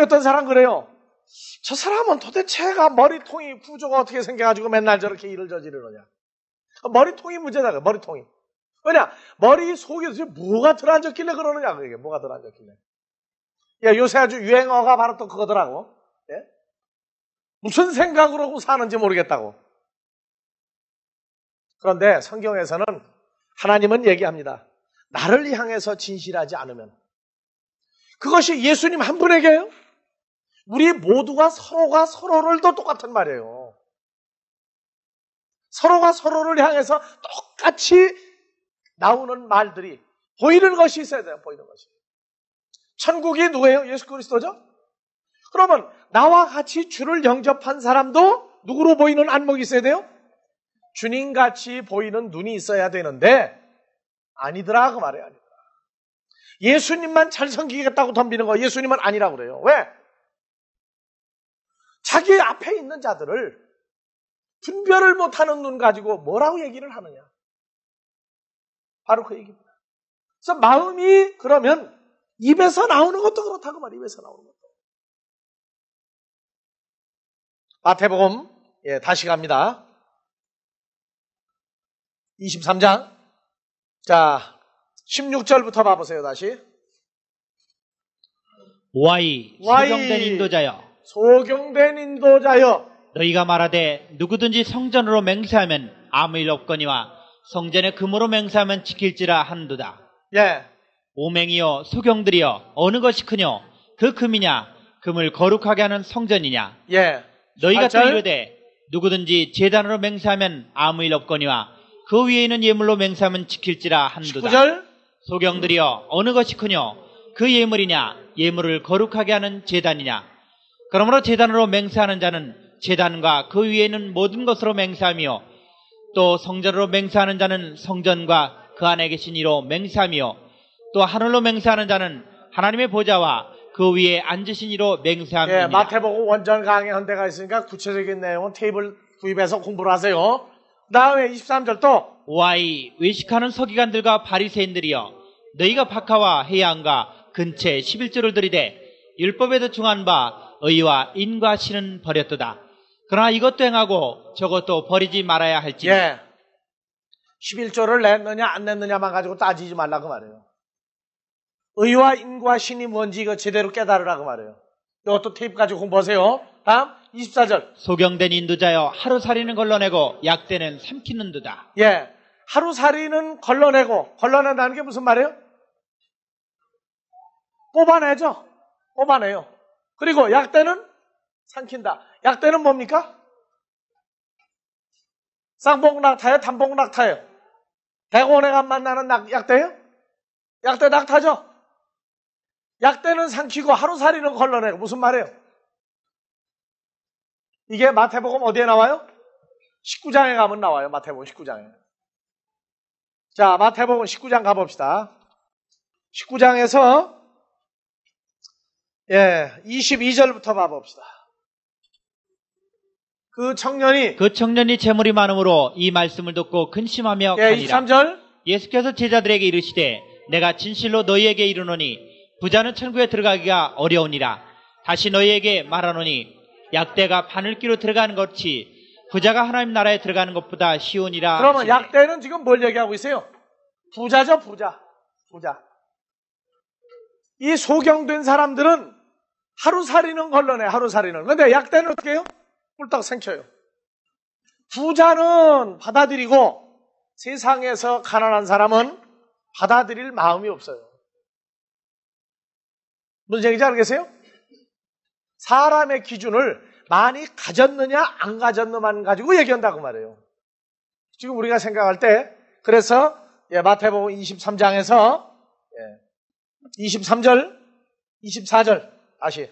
Speaker 1: 어떤 사람 그래요. 저 사람은 도대체가 머리통이 구조가 어떻게 생겨가지고 맨날 저렇게 일을 저지르느냐. 머리통이 문제다. 머리통이. 왜냐? 머리 속에 뭐가 들어앉았길래 그러느냐. 그게 뭐가 들어앉았길래. 야, 요새 아주 유행어가 바로 또 그거더라고. 예? 무슨 생각으로 사는지 모르겠다고. 그런데 성경에서는 하나님은 얘기합니다. 나를 향해서 진실하지 않으면 그것이 예수님 한 분에게요. 우리 모두가 서로가 서로를 더 똑같은 말이에요. 서로가 서로를 향해서 똑같이 나오는 말들이 보이는 것이 있어야 돼요. 보이는 것이. 천국이 누구예요? 예수 그리스도죠? 그러면 나와 같이 주를 영접한 사람도 누구로 보이는 안목이 있어야 돼요? 주님같이 보이는 눈이 있어야 되는데 아니더라 그 말이에요. 아니더라. 예수님만 잘 섬기겠다고 덤비는 거 예수님은 아니라고 그래요. 왜? 자기 앞에 있는 자들을 분별을 못하는 눈 가지고 뭐라고 얘기를 하느냐. 바로 그 얘기입니다. 그래서 마음이 그러면 입에서 나오는 것도 그렇다고 말이에요. 입에서 나오는 것도. 마태복음 다시 갑니다. 23장. 자, 16절부터 봐보세요. 다시.
Speaker 2: 와이 소경된 인도자여
Speaker 1: 소경된 인도자여
Speaker 2: 너희가 말하되 누구든지 성전으로 맹세하면 아무 일 없거니와 성전에 금으로 맹세하면 지킬지라 한도다.
Speaker 1: 예.
Speaker 2: 오맹이여 소경들이여 어느 것이 크뇨 그 금이냐 금을 거룩하게 하는 성전이냐.
Speaker 1: 예.
Speaker 2: 너희가 또 이르되 누구든지 제단으로 맹세하면 아무 일 없거니와 그 위에 있는 예물로 맹세하면 지킬지라 한도다.
Speaker 1: 19절.
Speaker 2: 소경들이여 어느 것이 크뇨 그 예물이냐 예물을 거룩하게 하는 제단이냐. 그러므로 제단으로 맹세하는 자는 제단과 그 위에 있는 모든 것으로 맹세하며 또 성전으로 맹세하는 자는 성전과 그 안에 계신 이로 맹세하며 또 하늘로 맹세하는 자는 하나님의 보좌와 그 위에 앉으신 이로 맹세합니다.
Speaker 1: 예, 마태복음 원전 강의 한 대가 있으니까 구체적인 내용은 테이블 구입해서 공부를 하세요. 그 다음에 23절 또
Speaker 2: 와이 외식하는 서기관들과 바리새인들이여 너희가 박하와 해양과 근체 11조를 들이되 율법에도 중한 바 의와 인과 신은 버렸도다. 그러나 이것도 행하고 저것도 버리지 말아야 할지.
Speaker 1: 예. 11조를 냈느냐 안 냈느냐만 가지고 따지지 말라고 말해요. 의와 인과 신이 뭔지 이거 제대로 깨달으라고 말해요. 이것도 테이프 가지고 공부하세요. 다음 24절.
Speaker 2: 소경된 인도자여 하루살이는 걸러내고 약대는 삼키는도다.
Speaker 1: 예. 하루살이는 걸러내고 걸러낸다는 게 무슨 말이에요? 뽑아내죠. 뽑아내요. 그리고 약대는 삼킨다. 약대는 뭡니까? 쌍봉낙타예요? 단봉낙타예요? 대원에 가 만나는 약대예요? 약대 낙타죠? 약대는 삼키고 하루살이는 걸러내고 무슨 말이에요? 이게 마태복음 어디에 나와요? 19장에 가면 나와요. 마태복음 19장에. 자, 마태복음 19장 가봅시다. 19장에서 예, 22절부터 봐봅시다. 그 청년이
Speaker 2: 재물이 많음으로 이 말씀을 듣고 근심하며
Speaker 1: 예,
Speaker 2: 가니라.
Speaker 1: 23절.
Speaker 2: 예수께서 제자들에게 이르시되 내가 진실로 너희에게 이르노니 부자는 천국에 들어가기가 어려우니라. 다시 너희에게 말하노니 약대가 바늘기로 들어가는 것이 부자가 하나님 나라에 들어가는 것보다 쉬우니라.
Speaker 1: 그러면 약대는 지금 뭘 얘기하고 있어요? 부자죠, 부자. 이 소경된 사람들은 하루살이는 걸러내, 하루살이는. 근데 약대는 어떻게 해요? 꿀딱 생쳐요. 부자는 받아들이고 세상에서 가난한 사람은 받아들일 마음이 없어요. 무슨 얘기인지 알겠어요? 사람의 기준을 많이 가졌느냐 안 가졌느냐만 가지고 얘기한다고 말해요. 지금 우리가 생각할 때 그래서 마태복음 23장에서 23절 24절 다시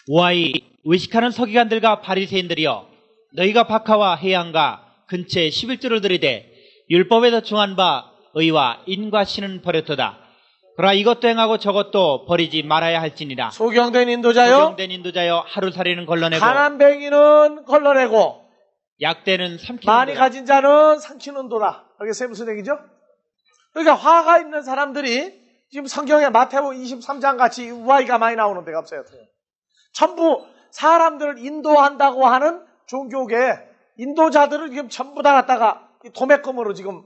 Speaker 2: 오아이 의식하는 서기관들과 바리새인들이여 너희가 박하와 해양과 근처에 11조를 들이되 율법에서 정한 바 의와 인과 신은 버렸도다. 그러나 이것도 행하고 저것도 버리지 말아야 할지니라.
Speaker 1: 소경된 인도자여
Speaker 2: 하루살이는 걸러내고
Speaker 1: 가난뱅이는 걸러내고
Speaker 2: 약대는 삼키는
Speaker 1: 많이
Speaker 2: 도다.
Speaker 1: 가진 자는 삼키는도다. 알겠어요? 무슨 얘기죠? 그러니까 화가 있는 사람들이 지금 성경에 마태복음 23장 같이 우아이가 많이 나오는 데가 없어요. 전부 사람들을 인도한다고 하는 종교계 인도자들을 지금 전부 다 갖다가 도매금으로 지금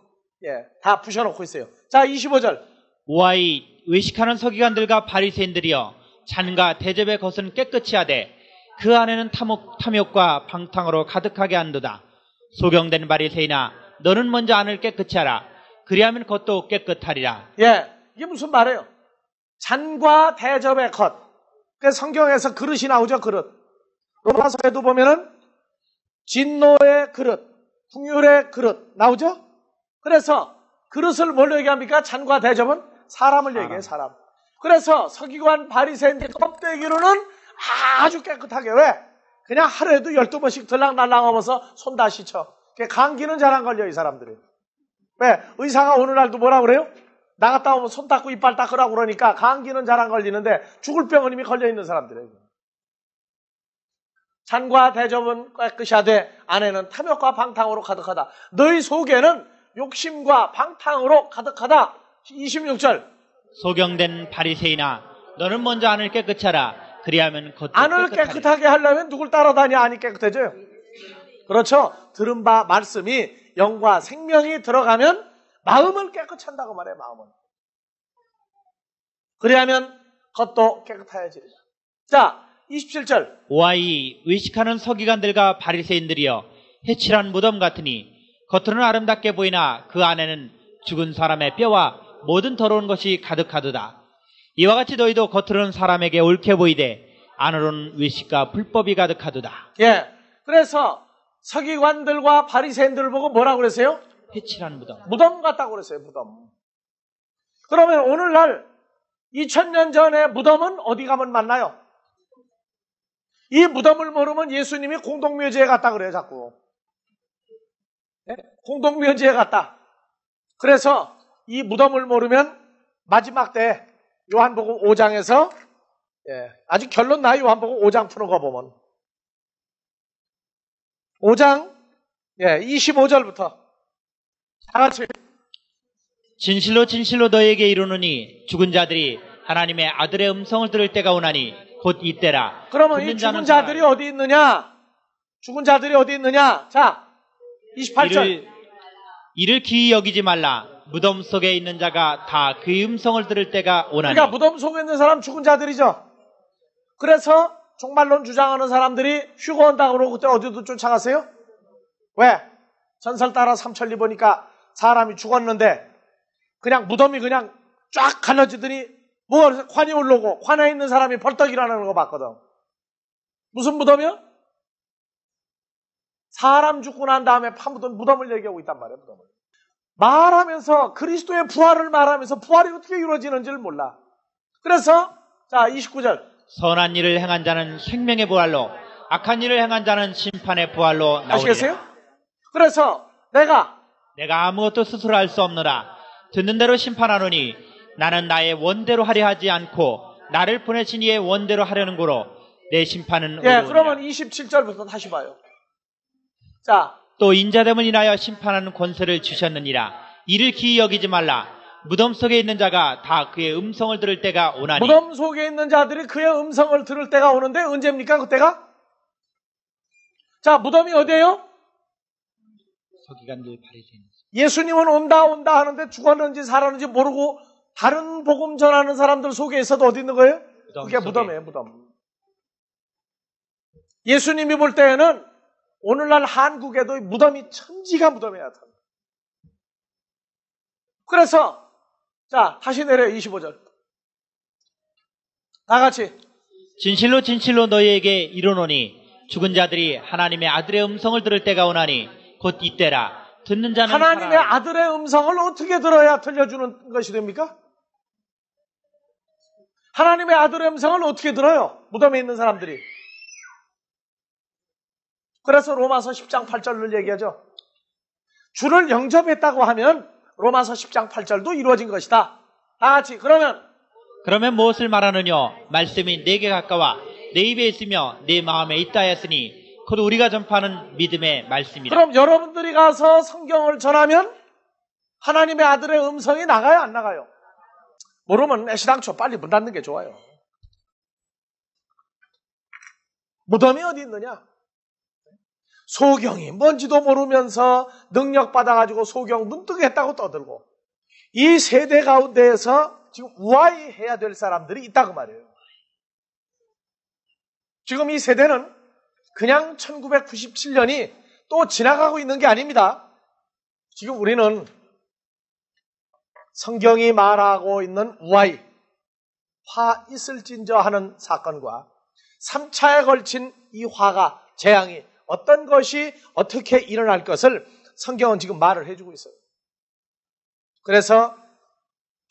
Speaker 1: 다 부셔놓고 있어요. 자, 25절.
Speaker 2: 오아이 외식하는 서기관들과 바리새인들이여 잔과 대접의 것은 깨끗이 하되 그 안에는 탐욕과 방탕으로 가득하게 한도다. 소경된 바리새인아 너는 먼저 안을 깨끗이 하라. 그리하면 겉도 깨끗하리라.
Speaker 1: 이게 무슨 말이에요? 잔과 대접의 것. 그 성경에서 그릇이 나오죠, 그릇. 로마서에도 보면은 진노의 그릇, 풍율의 그릇 나오죠? 그래서 그릇을 뭘로 얘기합니까? 잔과 대접은 사람을 얘기해요, 사람. 그래서 서기관 바리새인들 껍데기로는 아주 깨끗하게. 왜? 그냥 하루에도 12번씩 들락날락하면서 손 다 씻어. 감기는 잘 안 걸려, 이 사람들이. 왜? 의사가 오늘날도 뭐라 그래요? 나갔다 오면 손 닦고 이빨 닦으라고 그러니까 감기는 잘 안 걸리는데 죽을 병은 이미 걸려있는 사람들이에요. 잔과 대접은 깨끗이 하되 안에는 탐욕과 방탕으로 가득하다. 너희 속에는 욕심과 방탕으로 가득하다. 26절.
Speaker 2: 소경된 바리새인아 너는 먼저 안을 깨끗이 하라. 그리하면 겉도
Speaker 1: 안을
Speaker 2: 깨끗하리라.
Speaker 1: 깨끗하게 하려면 누굴 따라다녀야 안이 깨끗해져요? 그렇죠. 들은 바 말씀이 영과 생명이 들어가면 마음을 깨끗이 한다고 말해요. 마음은. 그리하면 겉도 깨끗해지리라. 자, 27절.
Speaker 2: 오아이 의식하는 서기관들과 바리새인들이여 해칠한 무덤 같으니 겉으로는 아름답게 보이나 그 안에는 죽은 사람의 뼈와 모든 더러운 것이 가득하도다. 이와 같이 너희도 겉으로는 사람에게 옳게 보이되 안으로는 의식과 불법이 가득하도다.
Speaker 1: 그래서 서기관들과 바리새인들을 보고 뭐라고 그랬어요?
Speaker 2: 해칠한 무덤.
Speaker 1: 무덤 같다고 그랬어요. 무덤. 그러면 오늘날 2000년 전의 무덤은 어디 가면 만나요? 이 무덤을 모르면 예수님이 공동묘지에 갔다 그래요. 자꾸. 공동묘지에 갔다. 그래서 이 무덤을 모르면 마지막 때 요한복음 5장에서 아직 결론 나요. 요한복음 5장 푸는 거 보면 5장 25절부터 다 같이
Speaker 2: 진실로 진실로 너희에게 이르노니 죽은 자들이 하나님의 아들의 음성을 들을 때가 오나니 곧 이때라.
Speaker 1: 그러면 이 죽은 자들이 어디 있느냐? 죽은 자들이 어디 있느냐? 자, 28절.
Speaker 2: 이를 기이 여기지 말라. 무덤 속에 있는 자가 다 그의 음성을 들을 때가 오나니.
Speaker 1: 그러니까 무덤 속에 있는 사람 죽은 자들이죠. 그래서 종말론 주장하는 사람들이 휴거 온다고 그러고 그때 어디도 쫓아가세요? 왜? 전설 따라 삼천리 보니까 사람이 죽었는데 그냥 무덤이 그냥 쫙 갈라지더니 뭐 관이 올라오고 관에 있는 사람이 벌떡 일어나는 거 봤거든. 무슨 무덤이요? 사람 죽고 난 다음에 파묻은 무덤을 얘기하고 있단 말이에요. 무덤을. 말하면서 그리스도의 부활을 말하면서 부활이 어떻게 이루어지는지를 몰라. 그래서 자 29절.
Speaker 2: 선한 일을 행한 자는 생명의 부활로 악한 일을 행한 자는 심판의 부활로 나오리라.
Speaker 1: 아시겠어요? 그래서 내가
Speaker 2: 아무것도 스스로 할 수 없노라. 듣는 대로 심판하노니 나는 나의 원대로 하려 하지 않고 나를 보내신 이의 원대로 하려는 거로 내 심판은
Speaker 1: 예,
Speaker 2: 어려우니라.
Speaker 1: 그러면 27절부터 다시 봐요. 자,
Speaker 2: 또 인자됨을 인하여 심판하는 권세를 주셨느니라. 이를 기이 여기지 말라. 무덤 속에 있는 자가 다 그의 음성을 들을 때가 오나니.
Speaker 1: 무덤 속에 있는 자들이 그의 음성을 들을 때가 오는데 언제입니까? 그때가? 자, 무덤이 어디예요?
Speaker 2: 서기가 늘 바리새인.
Speaker 1: 예수님은 온다 하는데 죽었는지 살았는지 모르고 다른 복음 전하는 사람들 속에 있어도 어디 있는 거예요? 그게 무덤이에요, 무덤. 예수님이 볼 때에는 오늘날 한국에도 무덤이 천지가 무덤에 나타납니다. 그래서 자, 다시 내려요. 25절. 다 같이.
Speaker 2: 진실로 진실로 너희에게 이르노니 죽은 자들이 하나님의 아들의 음성을 들을 때가 오나니 곧 이때라. 듣는 자는
Speaker 1: 하나님의
Speaker 2: 살아야.
Speaker 1: 아들의 음성을 어떻게 들어야 들려주는 것이 됩니까? 하나님의 아들의 음성을 어떻게 들어요? 무덤에 있는 사람들이. 그래서 로마서 10장 8절을 얘기하죠. 주를 영접했다고 하면 로마서 10장 8절도 이루어진 것이다. 다 같이. 그러면
Speaker 2: 무엇을 말하느냐? 말씀이 내게 가까워 내 입에 있으며 내 마음에 있다 하였으니 곧 우리가 전파하는 믿음의 말씀이라.
Speaker 1: 그럼 여러분들이 가서 성경을 전하면 하나님의 아들의 음성이 나가요, 안 나가요? 모르면 애시당초 빨리 문 닫는 게 좋아요. 무덤이 어디 있느냐? 소경이 뭔지도 모르면서 능력 받아가지고 소경 문득 했다고 떠들고 이 세대 가운데에서 지금 우아해야 될 사람들이 있다고 말이에요. 지금 이 세대는 그냥 1997년이 또 지나가고 있는 게 아닙니다. 지금 우리는 성경이 말하고 있는 우아히 화 있을진저 하는 사건과 3차에 걸친 이 화가 재앙이 어떤 것이 어떻게 일어날 것을 성경은 지금 말을 해주고 있어요. 그래서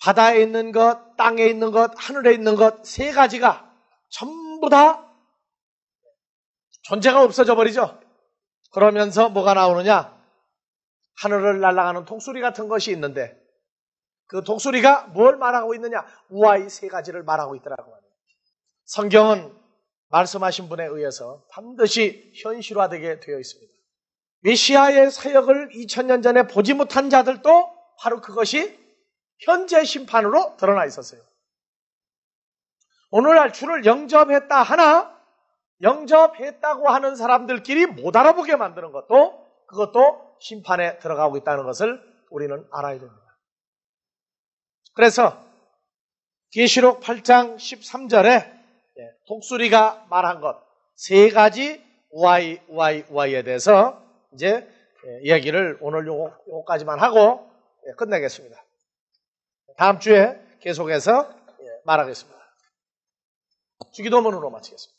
Speaker 1: 바다에 있는 것, 땅에 있는 것, 하늘에 있는 것 세 가지가 전부 다 존재가 없어져 버리죠. 그러면서 뭐가 나오느냐? 하늘을 날아가는 독수리 같은 것이 있는데 그 독수리가 뭘 말하고 있느냐? 우아히 세 가지를 말하고 있더라고요. 성경은 말씀하신 분에 의해서 반드시 현실화되게 되어 있습니다. 메시아의 사역을 2000년 전에 보지 못한 자들도 바로 그것이 현재 심판으로 드러나 있었어요. 오늘날 주를 영접했다 하나 영접했다고 하는 사람들끼리 못 알아보게 만드는 그것도 심판에 들어가고 있다는 것을 우리는 알아야 됩니다. 그래서 계시록 8장 13절에 독수리가 말한 것 세 가지 우아이에 대해서 이제 이야기를 오늘 요거까지만 하고 끝내겠습니다. 다음 주에 계속해서 말하겠습니다. 주기도문으로 마치겠습니다.